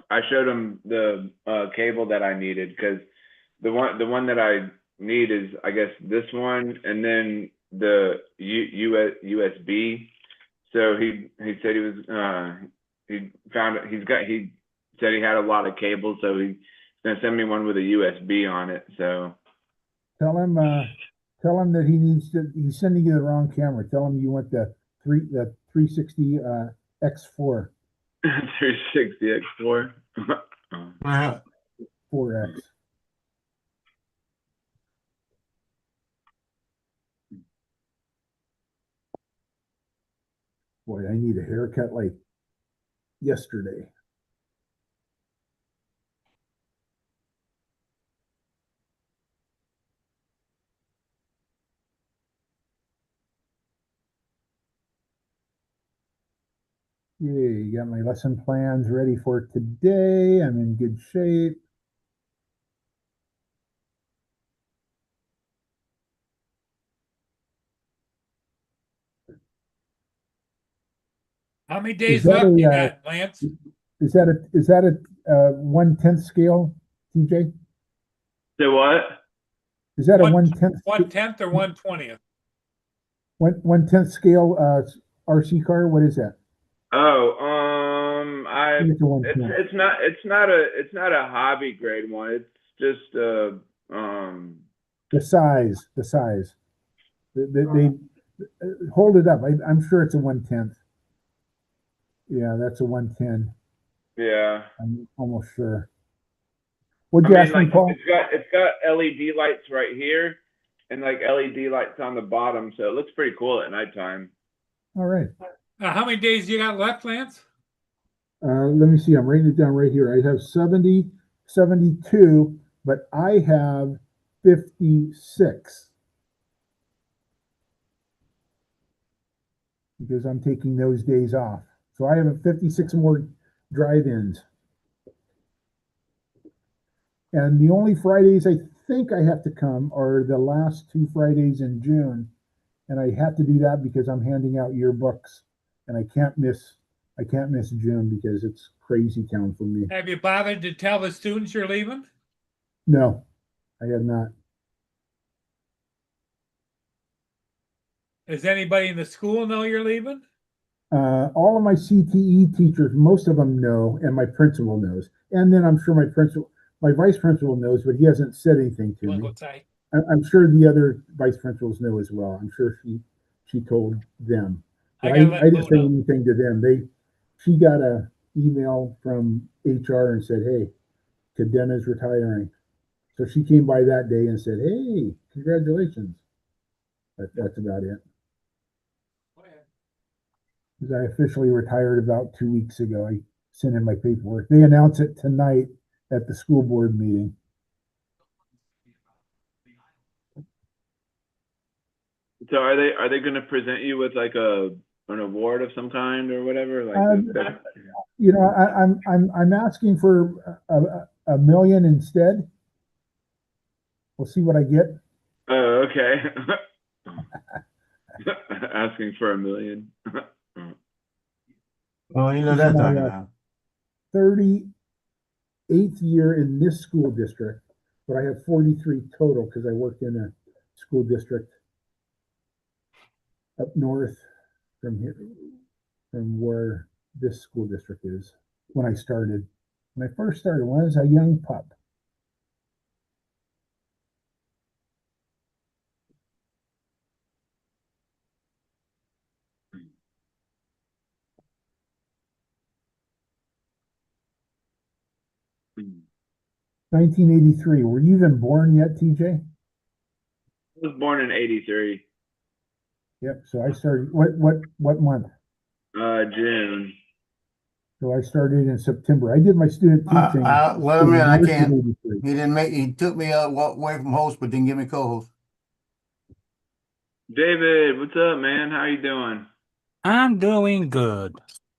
I showed him the cable that I needed, because the one that I need is, I guess, this one, and then the USB. So he said he was he said he had a lot of cables, so he's gonna send me one with a USB on it. So tell him that he's sending you the wrong camera. Tell him you want the 360 X4. 360 X4. 4X. Boy, I need a haircut like yesterday. Yay, got my lesson plans ready for today. I'm in good shape. How many days left you got, Lance? Is that a 1/10 scale, TJ? So what? Is that a 1/10? 1/10 or 1/20th? 1/10 scale, RC car, what is that? Oh, I think it's a 1/10. it's not a hobby grade one. It's just The size. They hold it up. I'm sure it's a 1/10. Yeah, that's a 1/10. yeah. I'm almost sure. I What'd you mean, ask me, like Paul? it's got LED lights right here and like LED lights on the bottom, so it looks pretty cool at nighttime. All right. How many days you got left, Lance? Let me see. I'm writing it down right here. I have 70, 72, but I have 56 because I'm taking those days off. So I have 56 more drive-ins. And the only Fridays I think I have to come are the last 2 Fridays in June. And I have to do that because I'm handing out yearbooks and I can't miss June because it's crazy town for me. Have you bothered to tell the students you're leaving? No, I have not. Does anybody in the school know you're leaving? All of my CTE teachers, most of them know, and my principal knows. And then I'm sure my vice principal knows, but he hasn't said anything to me. I'm sure the other vice principals know as well. I'm sure she told them. But I didn't say anything to them. She got a email from HR and said, "Hey, Cadena's retiring." So she came by that day and said, "Hey, congratulations." But that's about it. Because I officially retired about 2 weeks ago. I sent in my paperwork. They announce it tonight at the school board meeting. So are they going to present you with like an award of some kind or whatever? Like you know, I'm asking for a million instead. We'll see what I get. Oh, okay. Asking for $1 million. Oh, you know that talking about 38th year in this school district, but I have 43 total because I worked in a school district up north from here, from where this school district is. When I started, when I first started, when I was a young pup. Hmm. 1983. Were you even born yet, TJ? I was born in '83. Yep. So I started. What month? June. So I started in September. I did my student teaching. Let him in. I can't. He didn't make. He took me away from host, but didn't give me co-host. David, what's up, man? How you doing? I'm doing good.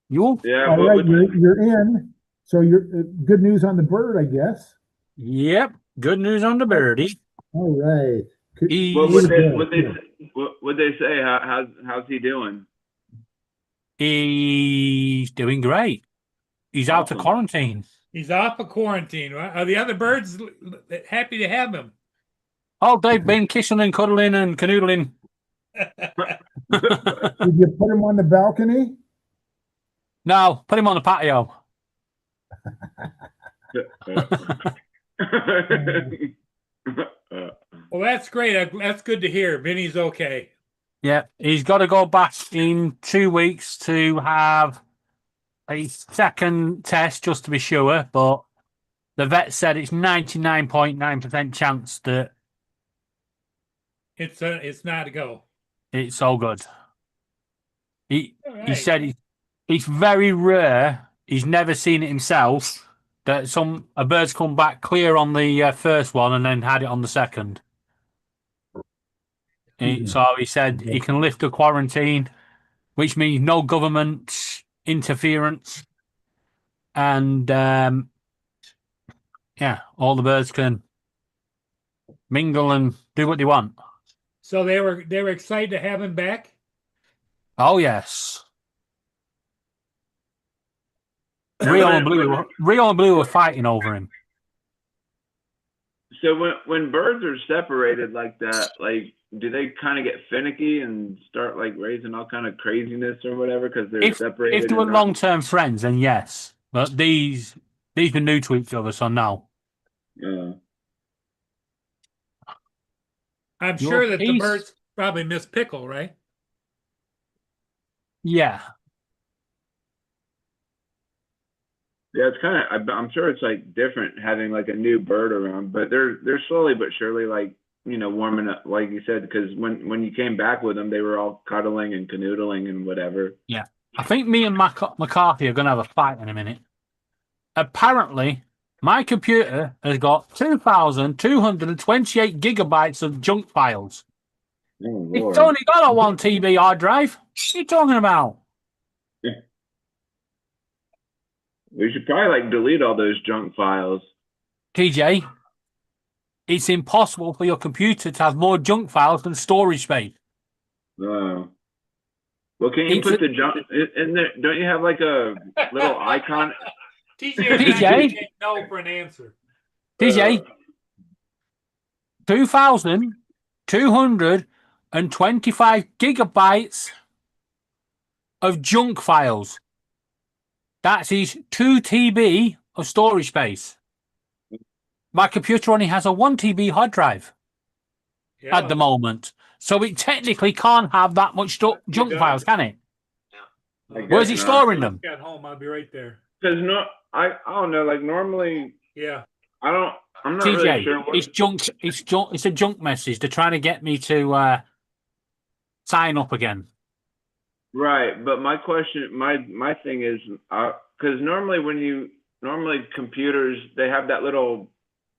You? Yeah. All right, you're in. So you're good news on the bird, I guess. Yep. Good news on the birdie. All right. What they say? How's he doing? He's doing great. He's out of quarantine. He's off of quarantine. Are the other birds happy to have him? Oh, they've been kissing and cuddling and canoodling. Did you put him on the balcony? No, put him on the patio. Well, that's great. That's good to hear. Vinny's okay. Yeah, he's got to go back in 2 weeks to have a second test just to be sure. But the vet said it's 99.9% chance that it's not a go. It's all good. He said it's very rare. He's never seen it himself that a bird's come back clear on the first one and then had it on the second. So he said he can lift the quarantine, which means no government interference, and all the birds can mingle and do what they want. So they were excited to have him back? Oh yes. Rio and Blue were fighting over him. So when birds are separated like that, like do they kind of get finicky and start like raising all kind of craziness or whatever because they're separated? If they were and not- long-term friends, then yes. But these were new to each other, so no. I'm Your sure that the piece- birds probably miss Pickle, right? Yeah. Yeah, it's kind of. I'm sure it's like different having like a new bird around, but they're slowly but surely like warming up, like you said, because when you came back with them, they were all cuddling and canoodling and whatever. Yeah. I think me and McCarthy are going to have a fight in a minute. Apparently, my computer has got 2,228 gigabytes of junk files. Oh, It's Lord. only got a 1 TB hard drive. What are you talking about? We should probably like delete all those junk files. TJ, it's impossible for your computer to have more junk files than storage space. Oh. Well, can you put the junk in there? Don't you have like a little icon? TJ, no for an answer. TJ, 2,225 gigabytes of junk files. That is 2 TB of storage space. My computer only has a 1 TB hard drive at the moment. So it technically can't have that much junk files, can it? Where's it storing them? Got home, I'll be right there. Because I don't know. Like normally, Yeah. I'm not TJ, really sure. it's junk. It's a junk message. They're trying to get me to sign up again. Right, but my question, my thing is, because normally computers, they have that little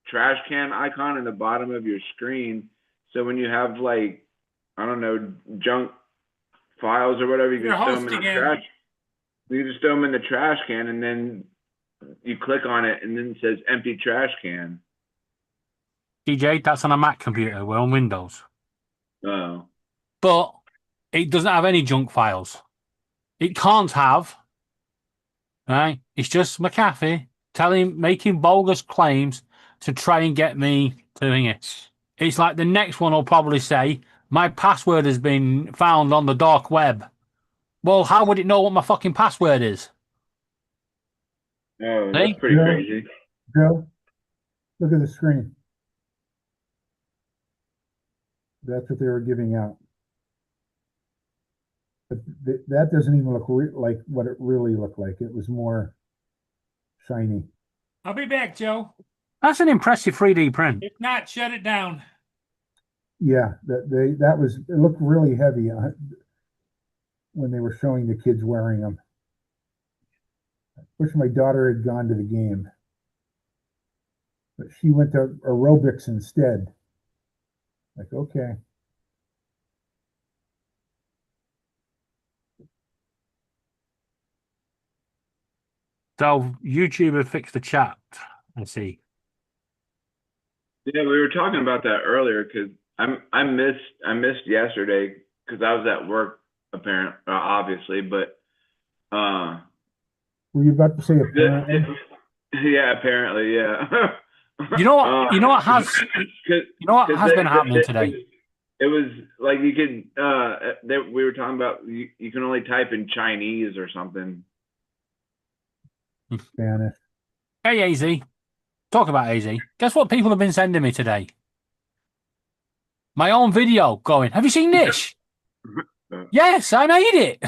trash can icon in the bottom of your screen. So when you have like, I don't know, junk files or whatever, you can throw them in the trash. You just throw them in the trash can, and then you click on it, and then it says empty trash can. TJ, that's on a Mac computer. We're on Windows. Oh. But it doesn't have any junk files. It can't have. Right? It's just McAfee making bogus claims to try and get me doing it. It's like the next one will probably say, my password has been found on the dark web. Well, how would it know what my fucking password is? Oh, that's pretty crazy. Joe, look at the screen. That's what they were giving out. But that doesn't even look like what it really looked like. It was more shiny. I'll be back, Joe. That's an impressive 3D print. If not, shut it down. Yeah, it looked really heavy when they were showing the kids wearing them. I wish my daughter had gone to the game, but she went to aerobics instead. Like, okay. So YouTube have fixed the chat. I see. Yeah, we were talking about that earlier because I missed yesterday because I was at work obviously, but were you about to say apparently? Yeah, apparently, yeah. You know what? You know what has been happening today. It was like you could. We were talking about you can only type in Chinese or something. Spanish. Hey, AZ. Talk about AZ. Guess what people have been sending me today? My own video going, have you seen this? Yes, I made it.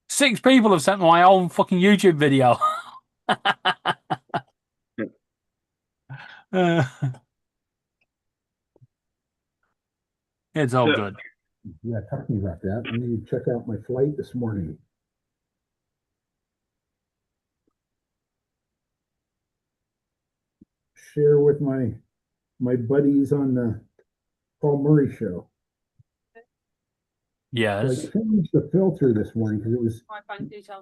6 people have sent me my own fucking YouTube video. It's all good. Yeah, talk to me about that. I need to check out my flight this morning. Share with my buddies on the Paul Murray show. Yes. So I changed the filter this morning because it was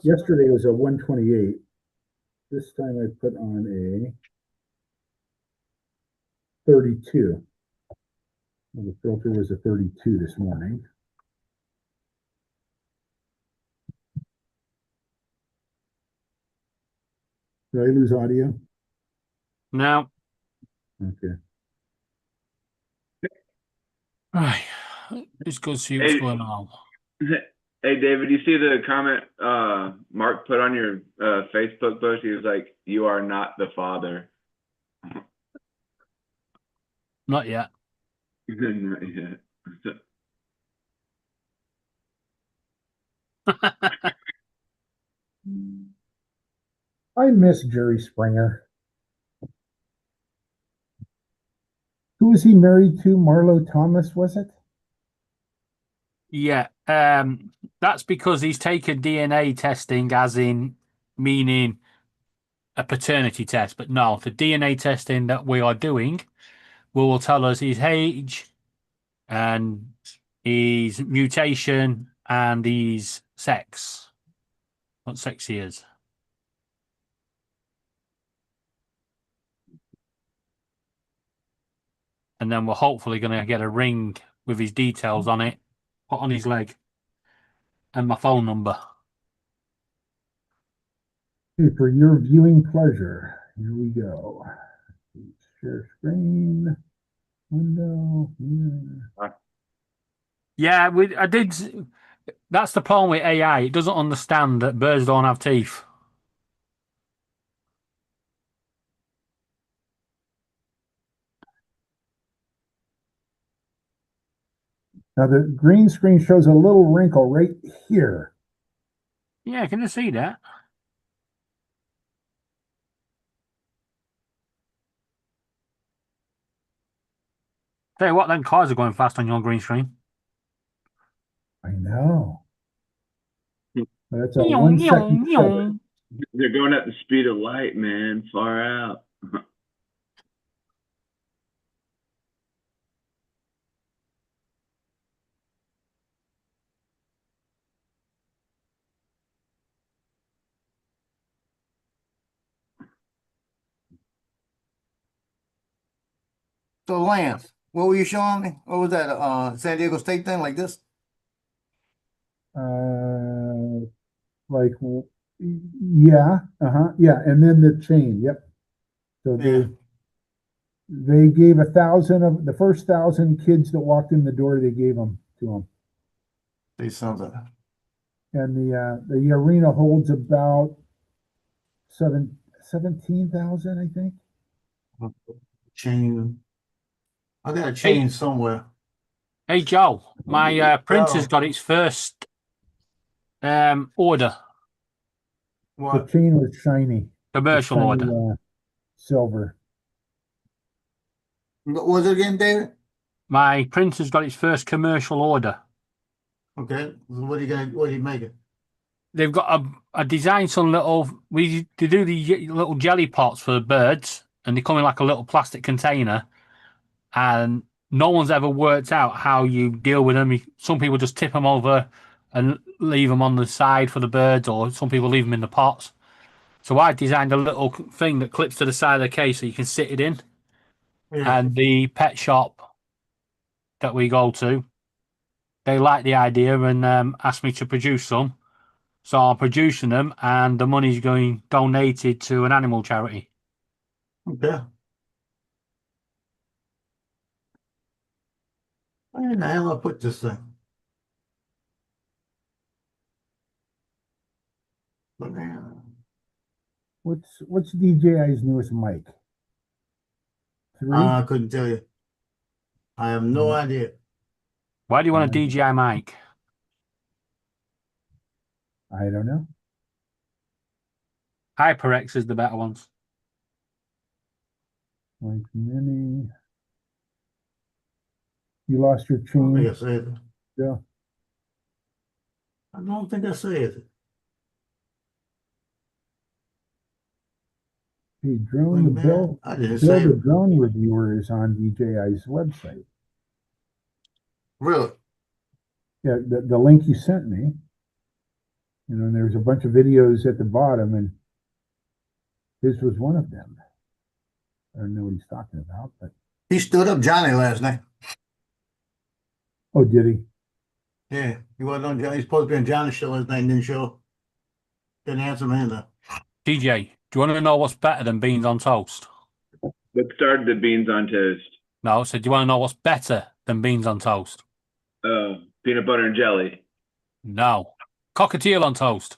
yesterday it was a 128. This time I put on a 32. Well, the filter was a 32 this morning. Did I lose audio? No. Okay. Right. Let's go see what's Hey. going on. Hey, David, you see the comment Mark put on your Facebook post? He was like, "You are not the father." Not yet. Not yet. I miss Jerry Springer. Who was he married to? Marlo Thomas, was it? Yeah. That's because he's taken DNA testing as in meaning a paternity test. But no, the DNA testing that we are doing will tell us his age and his mutation and his sex. What sex he is. And then we're hopefully going to get a ring with his details on it, put on his leg, and my phone number. Okay, for your viewing pleasure, here we go. Share screen, window. Yeah, I did. That's the problem with AI. It doesn't understand that birds don't have teeth. Now the green screen shows a little wrinkle right here. Yeah, can you see that? Tell you what, them cars are going fast on your green screen. I know. That's a Meow, 1 meow, second meow. show. They're going at the speed of light, man. Far out. So Lance, what were you showing me? What was that? San Diego State thing like this? Like, yeah, yeah, and then the chain, yep. So Yeah. they gave 1,000 of the first 1,000 kids that walked in the door, they gave them to them. Say something. And the arena holds about 17,000, I think. Chain. I got a chain somewhere. Hey, Joe, my printer's Joe. got its first order. The What? chain was shiny. Commercial Shiny, order. silver. What was it again, David? My printer's got its first commercial order. Okay. What are you making? They've got a design some little. They do the little jelly pots for the birds, and they come in like a little plastic container. And no one's ever worked out how you deal with them. Some people just tip them over and leave them on the side for the birds, or some people leave them in the pots. So I designed a little thing that clips to the side of the case so you can sit it in. Yeah. And the pet shop that we go to, they like the idea and asked me to produce some. So I'm producing them, and the money's going donated to an animal charity. Okay. Where in the hell I put this thing? Look there. What's DJI's newest mic? 3? I couldn't tell you. I have no idea. Why do you want a DJI mic? I don't know. HyperX is the better ones. Like mini. You lost your I don't think I chain. said it. Yeah. I don't think I said it. Hey, drone, Wait a the minute. Bill, I didn't Bill say the it. drone reviewer is on DJI's website. Really? Yeah, the link you sent me. You know, and there's a bunch of videos at the bottom, and his was one of them. I don't know what he's talking about, but He stood up Johnny last night. oh, did he? Yeah, he wasn't on Johnny. He's supposed to be on Johnny's show last night and didn't show. Didn't answer me either. DJ, do you want to know what's better than beans on toast? What started the beans on toast? No, so do you want to know what's better than beans on toast? Oh, peanut butter and jelly. No. Cockatiel on toast.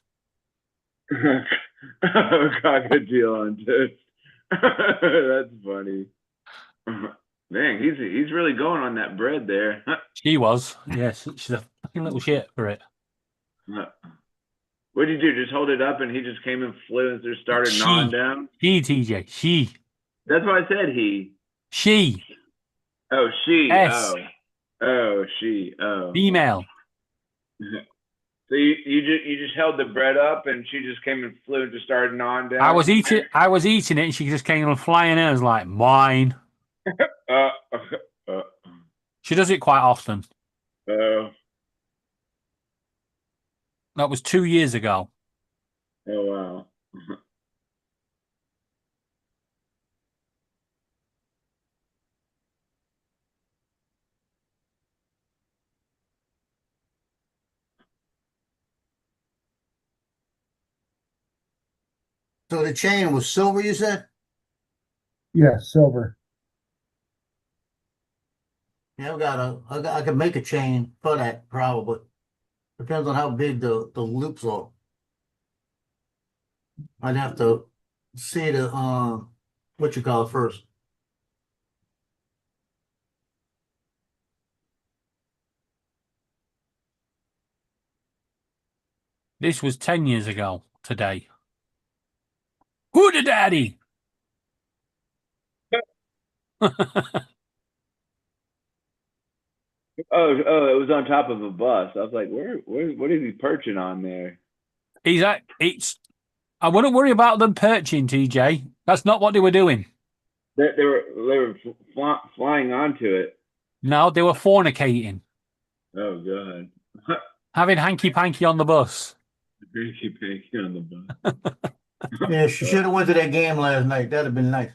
Cockatiel on toast. That's funny. Man, he's really going on that bread there. She was. Yes, she's a fucking little shit for it. What did you do? Just hold it up and he just came and flew and just started gnawing down? She, TJ. She. That's why I said he. She. Oh, she. S. Oh. Oh, she. Oh. Female. So you just held the bread up and she just came and flew and just started gnawing down? I was eating it and she just came and flying in and was like, mine. uh, She does it quite often. Oh. That was 2 years ago. Oh, wow. So the chain was silver, you said? Yeah, silver. Yeah, I could make a chain for that probably. Depends on how big the loops are. I'd have to see the what you call it first. This was 10 years ago today. Who the daddy? Oh, it was on top of a bus. I was like, what is he perching on there? I wouldn't worry about them perching, TJ. That's not what they were doing. They were flying onto it. No, they were fornicating. Oh, God. Having hanky-panky on the bus. Hanky panky on the bus. Yeah, she should have went to that game last night. That'd have been nice.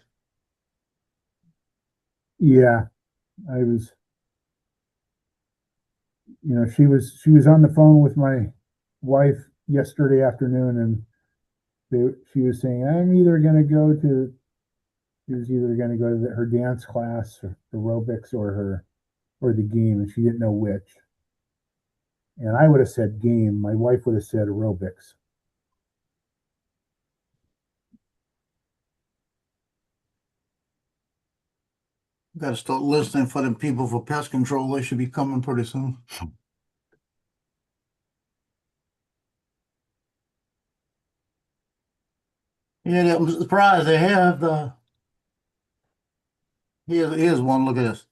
Yeah, I was. She was on the phone with my wife yesterday afternoon, and she was saying, she was either going to go to her dance class or aerobics or the game, and she didn't know which. And I would have said game. My wife would have said aerobics. Got to start listening for them people for pest control. They should be coming pretty soon. Yeah, I'm surprised they have the. Here's one. Look at this.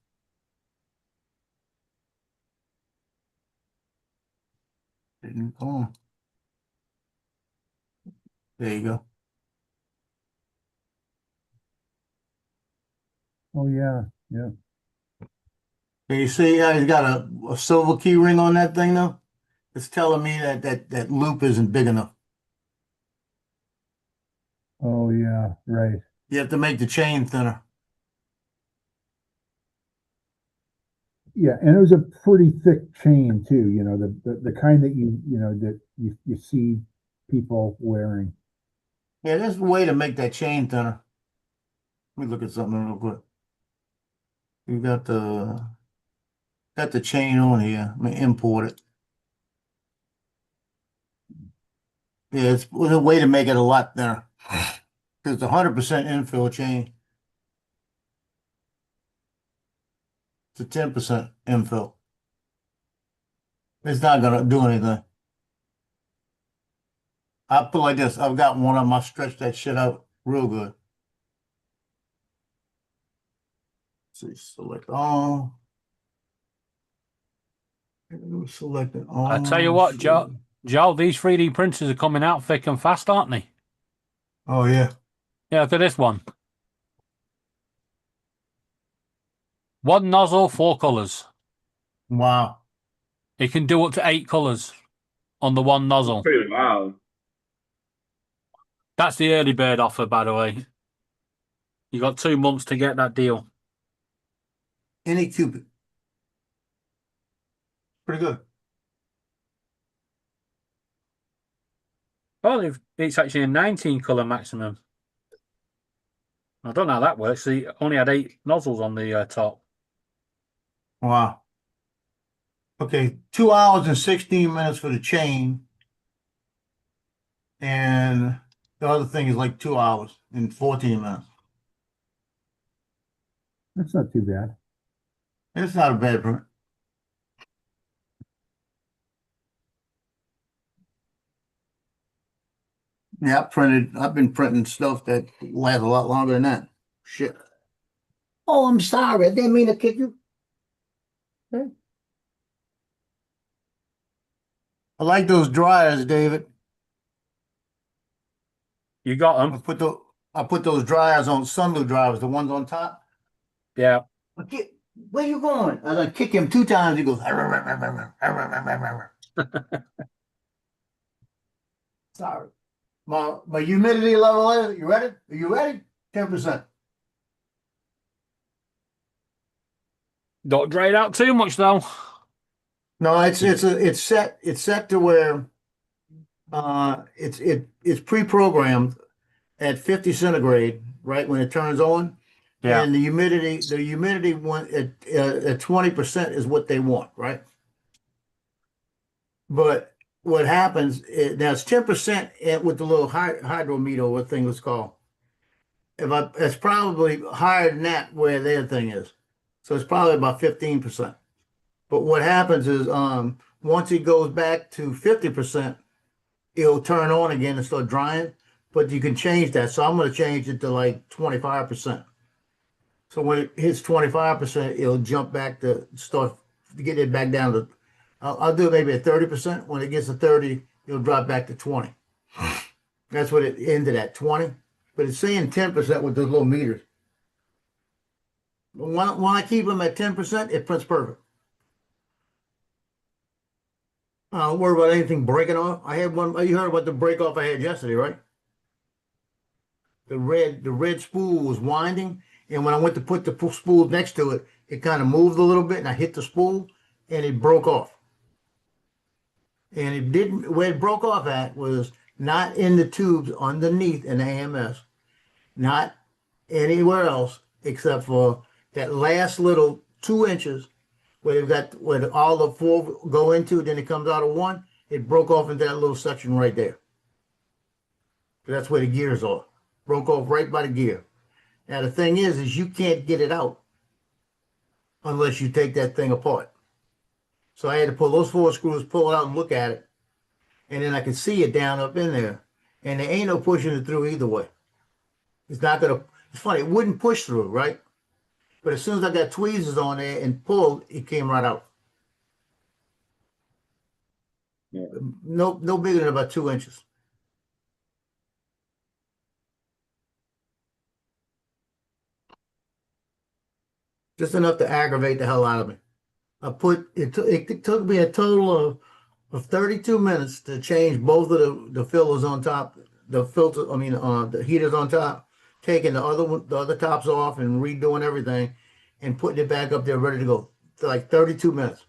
Oh. There you go. Oh yeah, yeah. You see how he's got a silver key ring on that thing now? It's telling me that loop isn't big enough. Oh yeah, right. You have to make the chain thinner. Yeah, and it was a pretty thick chain too. The kind that you see people wearing. Yeah, there's a way to make that chain thinner. Let me look at something real quick. You got the chain on here. Let me import it. Yeah, it's a way to make it a lot thinner. It's 100% infill chain. It's a 10% infill. It's not gonna do anything. I'll put it like this. I've got one of them. I'll stretch that shit out real good. Let's see, select all. Select it all. I tell you what, Joe, these 3D printers are coming out thick and fast, aren't they? Oh, yeah. Yeah, look at this one. One nozzle, 4 colors. Wow. It can do up to 8 colors on the one nozzle. Pretty wild. That's the early bird offer, by the way. You got 2 months to get that deal. AnyCupid. Pretty good. Oh, it's actually a 19 color maximum. I don't know how that works. He only had 8 nozzles on the top. Wow. Okay, 2 hours and 16 minutes for the chain. And the other thing is like 2 hours and 14 minutes. That's not too bad. It's not a bad print. Yeah, I've been printing stuff that lasts a lot longer than that. Shit. Oh, I'm sorry. I didn't mean to kick you. I like those dryers, David. You got I them? put those dryers on Sunlu dryers, the ones on top. Yeah. Where you going? I like kick him 2 times. He goes. Sorry. My humidity level is. You ready? Are you ready? 10%. Don't dry it out too much though. No, it's set to where it's pre-programmed at 50 centigrade, right when it turns on. Yeah. And the humidity one at 20% is what they want, right? But what happens now it's 10% with the little hydrometer, what thing was called. It's probably higher than that where their thing is. So it's probably about 15%. But what happens is once it goes back to 50%, it'll turn on again and start drying. But you can change that. So I'm going to change it to like 25%. So when it hits 25%, it'll jump back to start to get it back down to. I'll do it maybe at 30%. When it gets to 30, it'll drop back to 20. That's what it ended at, 20. But it's saying 10% with those little meters. When I keep them at 10%, it prints perfect. I don't worry about anything breaking off. I had one. You heard about the break off I had yesterday, right? The red spool was winding, and when I went to put the spool next to it, it kind of moved a little bit, and I hit the spool, and it broke off. And it didn't. Where it broke off at was not in the tubes underneath in the AMS, not anywhere else except for that last little 2 inches where all the 4 go into, then it comes out of 1. It broke off into that little section right there. That's where the gears are. Broke off right by the gear. Now the thing is you can't get it out unless you take that thing apart. So I had to pull those 4 screws, pull it out and look at it. And then I could see it down up in there. And there ain't no pushing it through either way. It's funny, it wouldn't push through, right? But as soon as I got tweezers on there and pulled, it came right out. Yeah. No bigger than about 2 inches. Just enough to aggravate the hell out of me. It took me a total of 32 minutes to change both of the fillers on top, the heaters on top, taking the other tops off and redoing everything and putting it back up there ready to go. Like 32 minutes.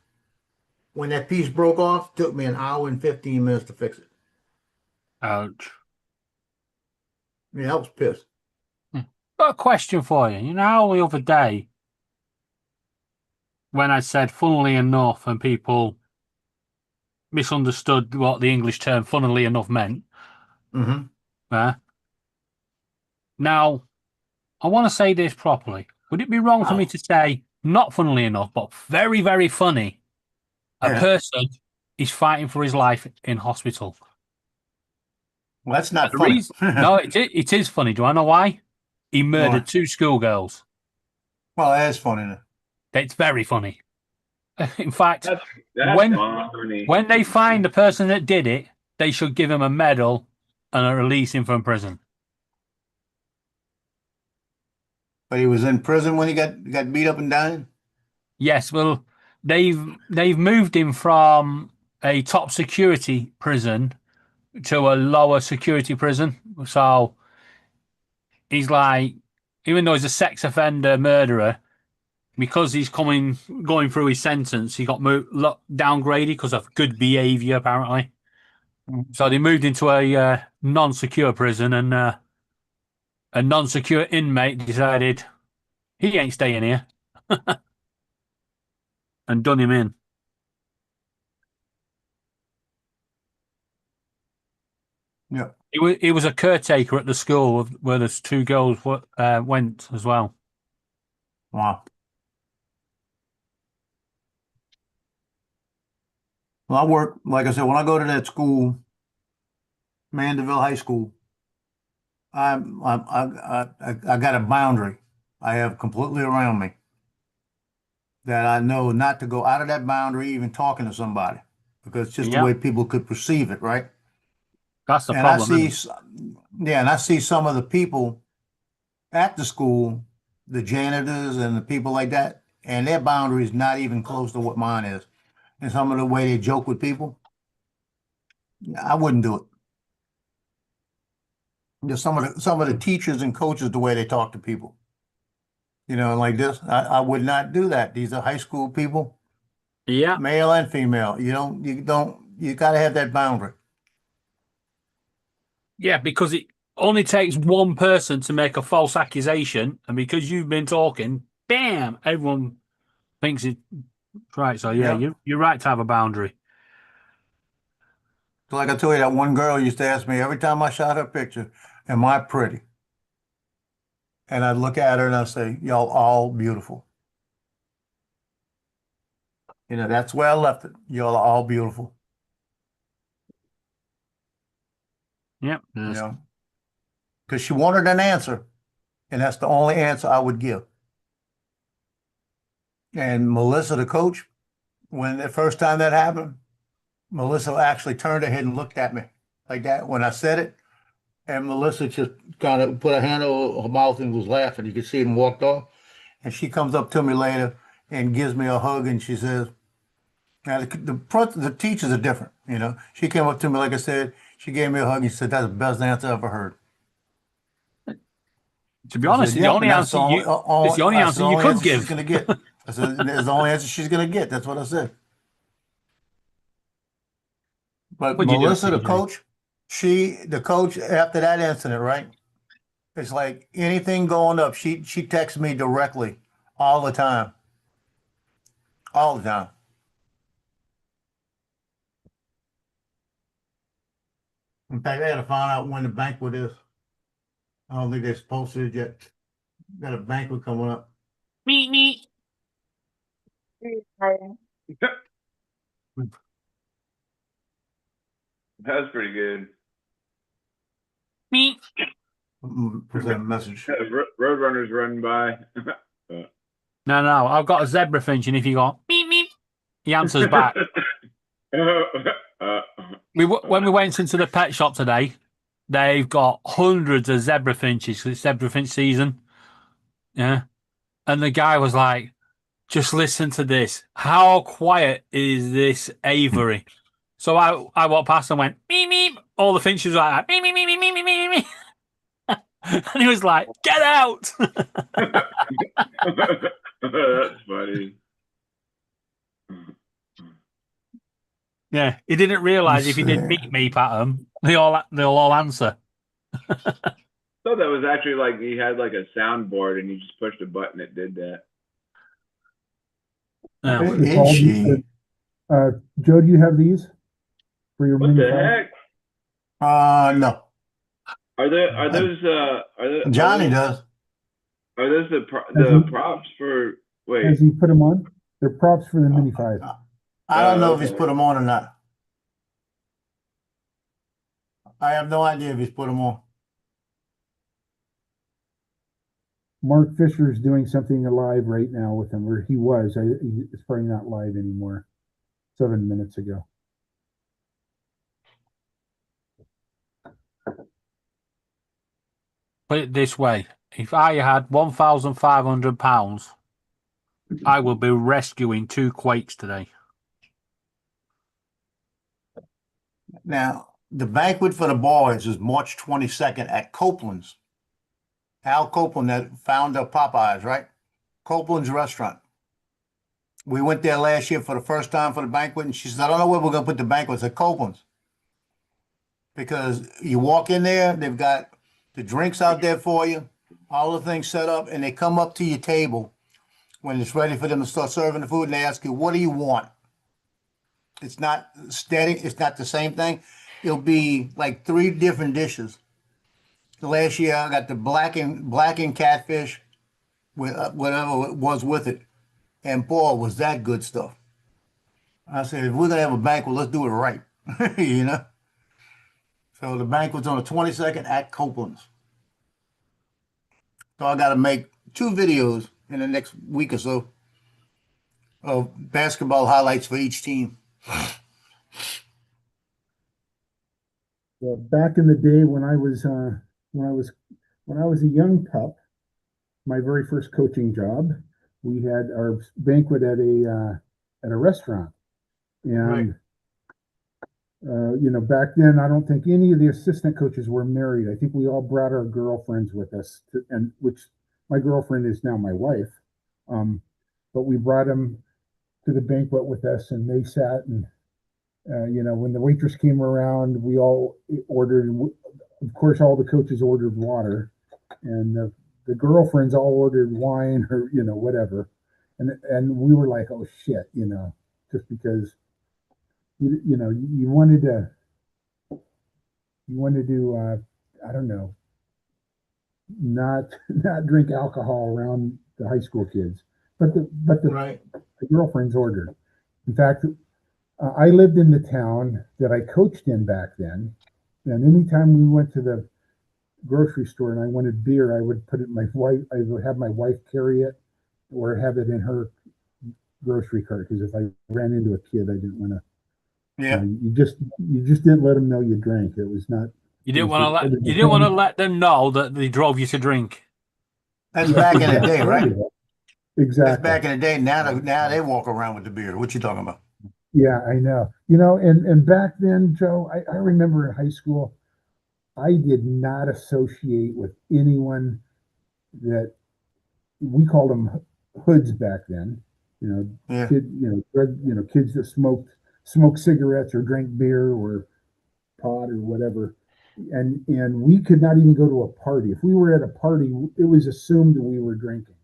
When that piece broke off, it took me an hour and 15 minutes to fix it. Ouch. Yeah, I was pissed. Got a question for you. You know how the other day when I said funnily enough and people misunderstood what the English term funnily enough meant? Mm-hmm. Now, I want to say this properly. Would it be wrong for me to say, not funnily enough, but very, very funny, a person is fighting for his life in hospital? Well, that's not funny. No, it is funny. Do I know why? He murdered 2 schoolgirls. Well, that is funny. It's very funny. In fact, That's funny. when they find the person that did it, they should give him a medal and release him from prison. But he was in prison when he got beat up and died? Yes, well, they've moved him from a top security prison to a lower security prison. So he's like, even though he's a sex offender murderer, because he's going through his sentence, he got downgraded because of good behavior, apparently. So they moved into a non-secure prison, and a non-secure inmate decided he ain't staying here and done him in. Yeah. He was a caretaker at the school where the two girls went as well. Wow. Well, I work, like I said, when I go to that school, Mandeville High School, I got a boundary I have completely around me that I know not to go out of that boundary, even talking to somebody, because it's just the Yeah. way people could perceive it, right? That's the And I problem. see, isn't it? yeah, and I see some of the people at the school, the janitors and the people like that, and their boundary is not even close to what mine is. And some of the way they joke with people, I wouldn't do it. Just some of the teachers and coaches, the way they talk to people. You know, like this, I would not do that. These are high school people, Yeah. male and female. You got to have that boundary. Yeah, because it only takes one person to make a false accusation, and because you've been talking, bam, everyone thinks it's right. So yeah, Yeah. you're right to have a boundary. So like I told you, that one girl used to ask me every time I shot her picture, "Am I pretty?" And I'd look at her and I'd say, "Y'all all beautiful." You know, that's where I left it. Y'all are all beautiful. Yep. You know, because she wanted an answer, and that's the only answer I would give. And Melissa, the coach, when the first time that happened, Melissa actually turned her head and looked at me like that when I said it. And Melissa just kind of put her hand over her mouth and was laughing. You could see it and walked off. And she comes up to me later and gives me a hug and she says, now the teachers are different, you know. She came up to me, like I said, she gave me a hug and she said, "That's the best answer I ever heard." To be I honest, said, the "Yep, only and that's answer you it's the only that's answer the you only could answer she's give. gonna get." I said, "It's the only answer she's gonna get." That's what I said. But What'd you do, Melissa, the TJ? the coach, after that incident, right? It's like anything going up, she texts me directly all the time. All the time. In fact, I gotta find out when the banquet is. I don't think they've posted it yet. Got a banquet coming up. Me. That's pretty good. Me. Present a message. Roadrunners running by. No. I've got a zebra finch, and if you go meep, he answers back. When we went into the pet shop today, they've got hundreds of zebra finches 'cause it's zebra finch season. Yeah. And the guy was like, "Just listen to this. How quiet is this aviary?" So I walked past and went, meep. All the finches were like that, meep. And he was like, "Get out." That's funny. Yeah, he didn't realize if he did meep at them, they'll all answer. I thought that was actually like he had like a soundboard and you just pushed a button, it did that. Joe, do you have these for your What mini the five? heck? No. Are those Johnny does. Are those the props for wait? Has he put them on? They're props for the mini five. I don't know if he's put them on or not. I have no idea if he's put them on. Mark Fisher is doing something live right now with him, or he was. It's probably not live anymore. 7 minutes ago. Put it this way: if I had £1,500, I would be rescuing 2 quakes today. Now, the banquet for the boys is March 22nd at Copeland's. Al Copeland, that founder of Popeyes, right? Copeland's restaurant. We went there last year for the first time for the banquet, and she said, "I don't know where we're going to put the banquet." It's at Copeland's. Because you walk in there, they've got The drinks out there for you, all the things set up, and they come up to your table when it's ready for them to start serving the food, and they ask you, what do you want? It's not steady. It's not the same thing. It'll be like 3 different dishes. The last year I got the blackened catfish with whatever it was with it. And boy, was that good stuff. I said, if we're gonna have a banquet, let's do it right. You know? So the banquet's on the 22nd at Copeland's. So I gotta make 2 videos in the next week or so of basketball highlights for each team. Well, back in the day when I was a young pup, my very first coaching job, we had our banquet at a restaurant, and you know, back then I don't think any of the assistant coaches were married. I think we all brought our girlfriends with us, and which my girlfriend is now my wife. But we brought them to the banquet with us, and they sat and. You know, when the waitress came around, we all ordered. Of course, all the coaches ordered water, and the girlfriends all ordered wine or you know whatever, and we were like, oh shit, you know, just because you know you wanted to I don't know, not drink alcohol around the high school kids, but the girlfriends ordered. In fact. I lived in the town that I coached in back then, and anytime we went to the grocery store and I wanted beer, I would put it in my wife. I would have my wife carry it, or have it in her grocery cart. Because if I ran into a kid, I didn't want to. Yeah, you just didn't let them know you drank. It was not. You didn't want to let them know that they drove you to drink. That's back in the day, right? Exactly. That's back in the day. Now they walk around with the beer. What you talking about? Yeah, I know. You know, and back then, Joe, I remember in high school, I did not associate with anyone that we called them hoods back then. You know, kids that smoked cigarettes or drank beer or pot or whatever. And we could not even go to a party. If we were at a party, it was assumed that we were drinking.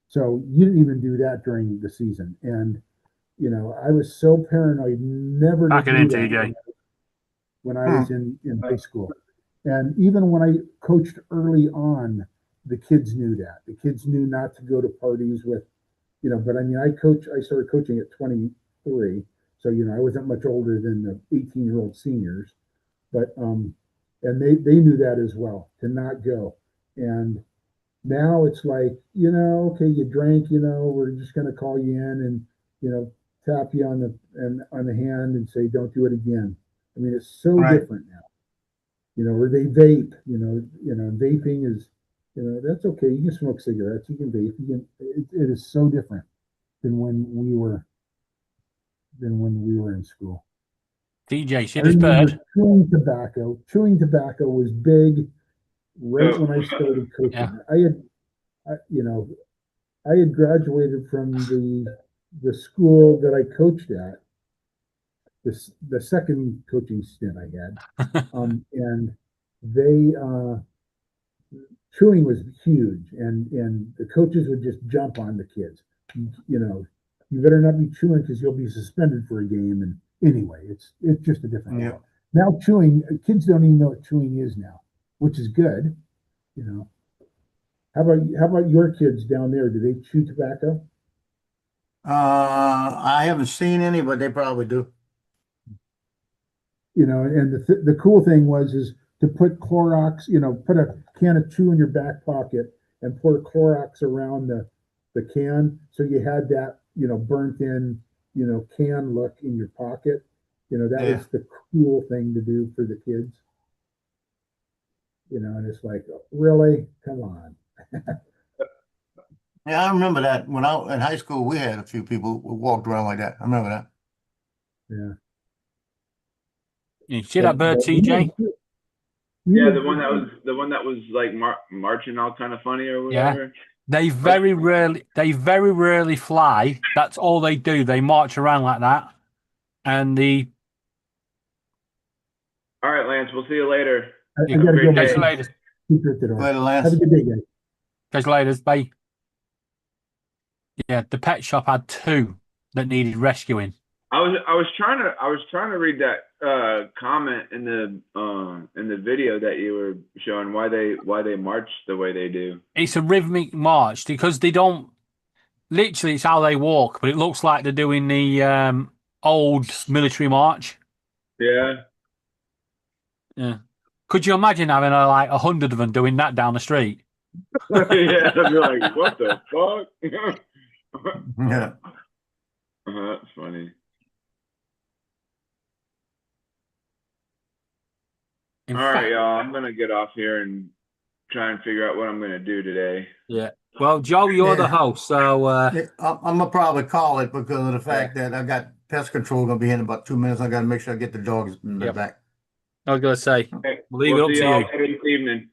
So you didn't even do that during the season. And you know, I was so paranoid, never to do that when I was in high school. And even when I coached early on, the kids knew that. The kids knew not to go to parties with, you know, but I mean, I started coaching at 23. So, you know, I wasn't much older than the 18-year-old seniors, but, and they knew that as well, to not go. And now it's like, you know, okay, you drank, you know, we're just going to call you in and, you know, tap you on the hand and say, don't do it again. I mean, it's so different now, you know, or they vape, you know, vaping is, you know, that's okay. You can smoke cigarettes, you can vape, it is so different than when we were in school. DJ, shit is bad. Chewing tobacco was big right when I started coaching. Yeah. I had graduated from the school that I coached at, the second coaching stint I had, and they chewing was huge, and the coaches would just jump on the kids. You know, you better not be chewing because you'll be suspended for a game. And anyway, it's just a different world. Now chewing, kids don't even know what chewing is now, which is good. You know, how about your kids down there? Do they chew tobacco? I haven't seen any, but they probably do. You know, and the cool thing is to put Clorox, you know, put a can of chew in your back pocket and pour Clorox around the can. So you had that, you know, burnt in, you know, can look in your pocket. You know, that was the cool thing to do for the kids. You know, and it's like, really? Come on. Yeah, I remember that when I in high school, we had a few people who walked around like that. I remember that. Yeah. You see that bird, TJ? Yeah, the one that was like marching all kind of funny or whatever. Yeah. They very rarely fly. That's all they do. They march around like that. And all right, Lance, we'll see you later. I gotta go. Catch you later. Secret the door. Later, Lance. Have a good day, guys. Catch you later. Bye. Yeah, the pet shop had 2 that needed rescuing. I was trying to read that comment in the video that you were showing why they march the way they do. It's a rhythmic march because they don't. Literally, it's how they walk, but it looks like they're doing the old military march. Yeah. Yeah. Could you imagine having like 100 of them doing that down the street? Yeah, I'd be like, what the fuck? Yeah. That's funny. In All fact- right, y'all. I'm gonna get off here and try and figure out what I'm gonna do today. Yeah. Well, Joe, you're the host, so I'm gonna probably call it because of the fact that I got pest control gonna be in about 2 minutes. I gotta make sure I get the dogs in the Yep. back. I was gonna say, Okay, leave it up see to y'all you. later this evening.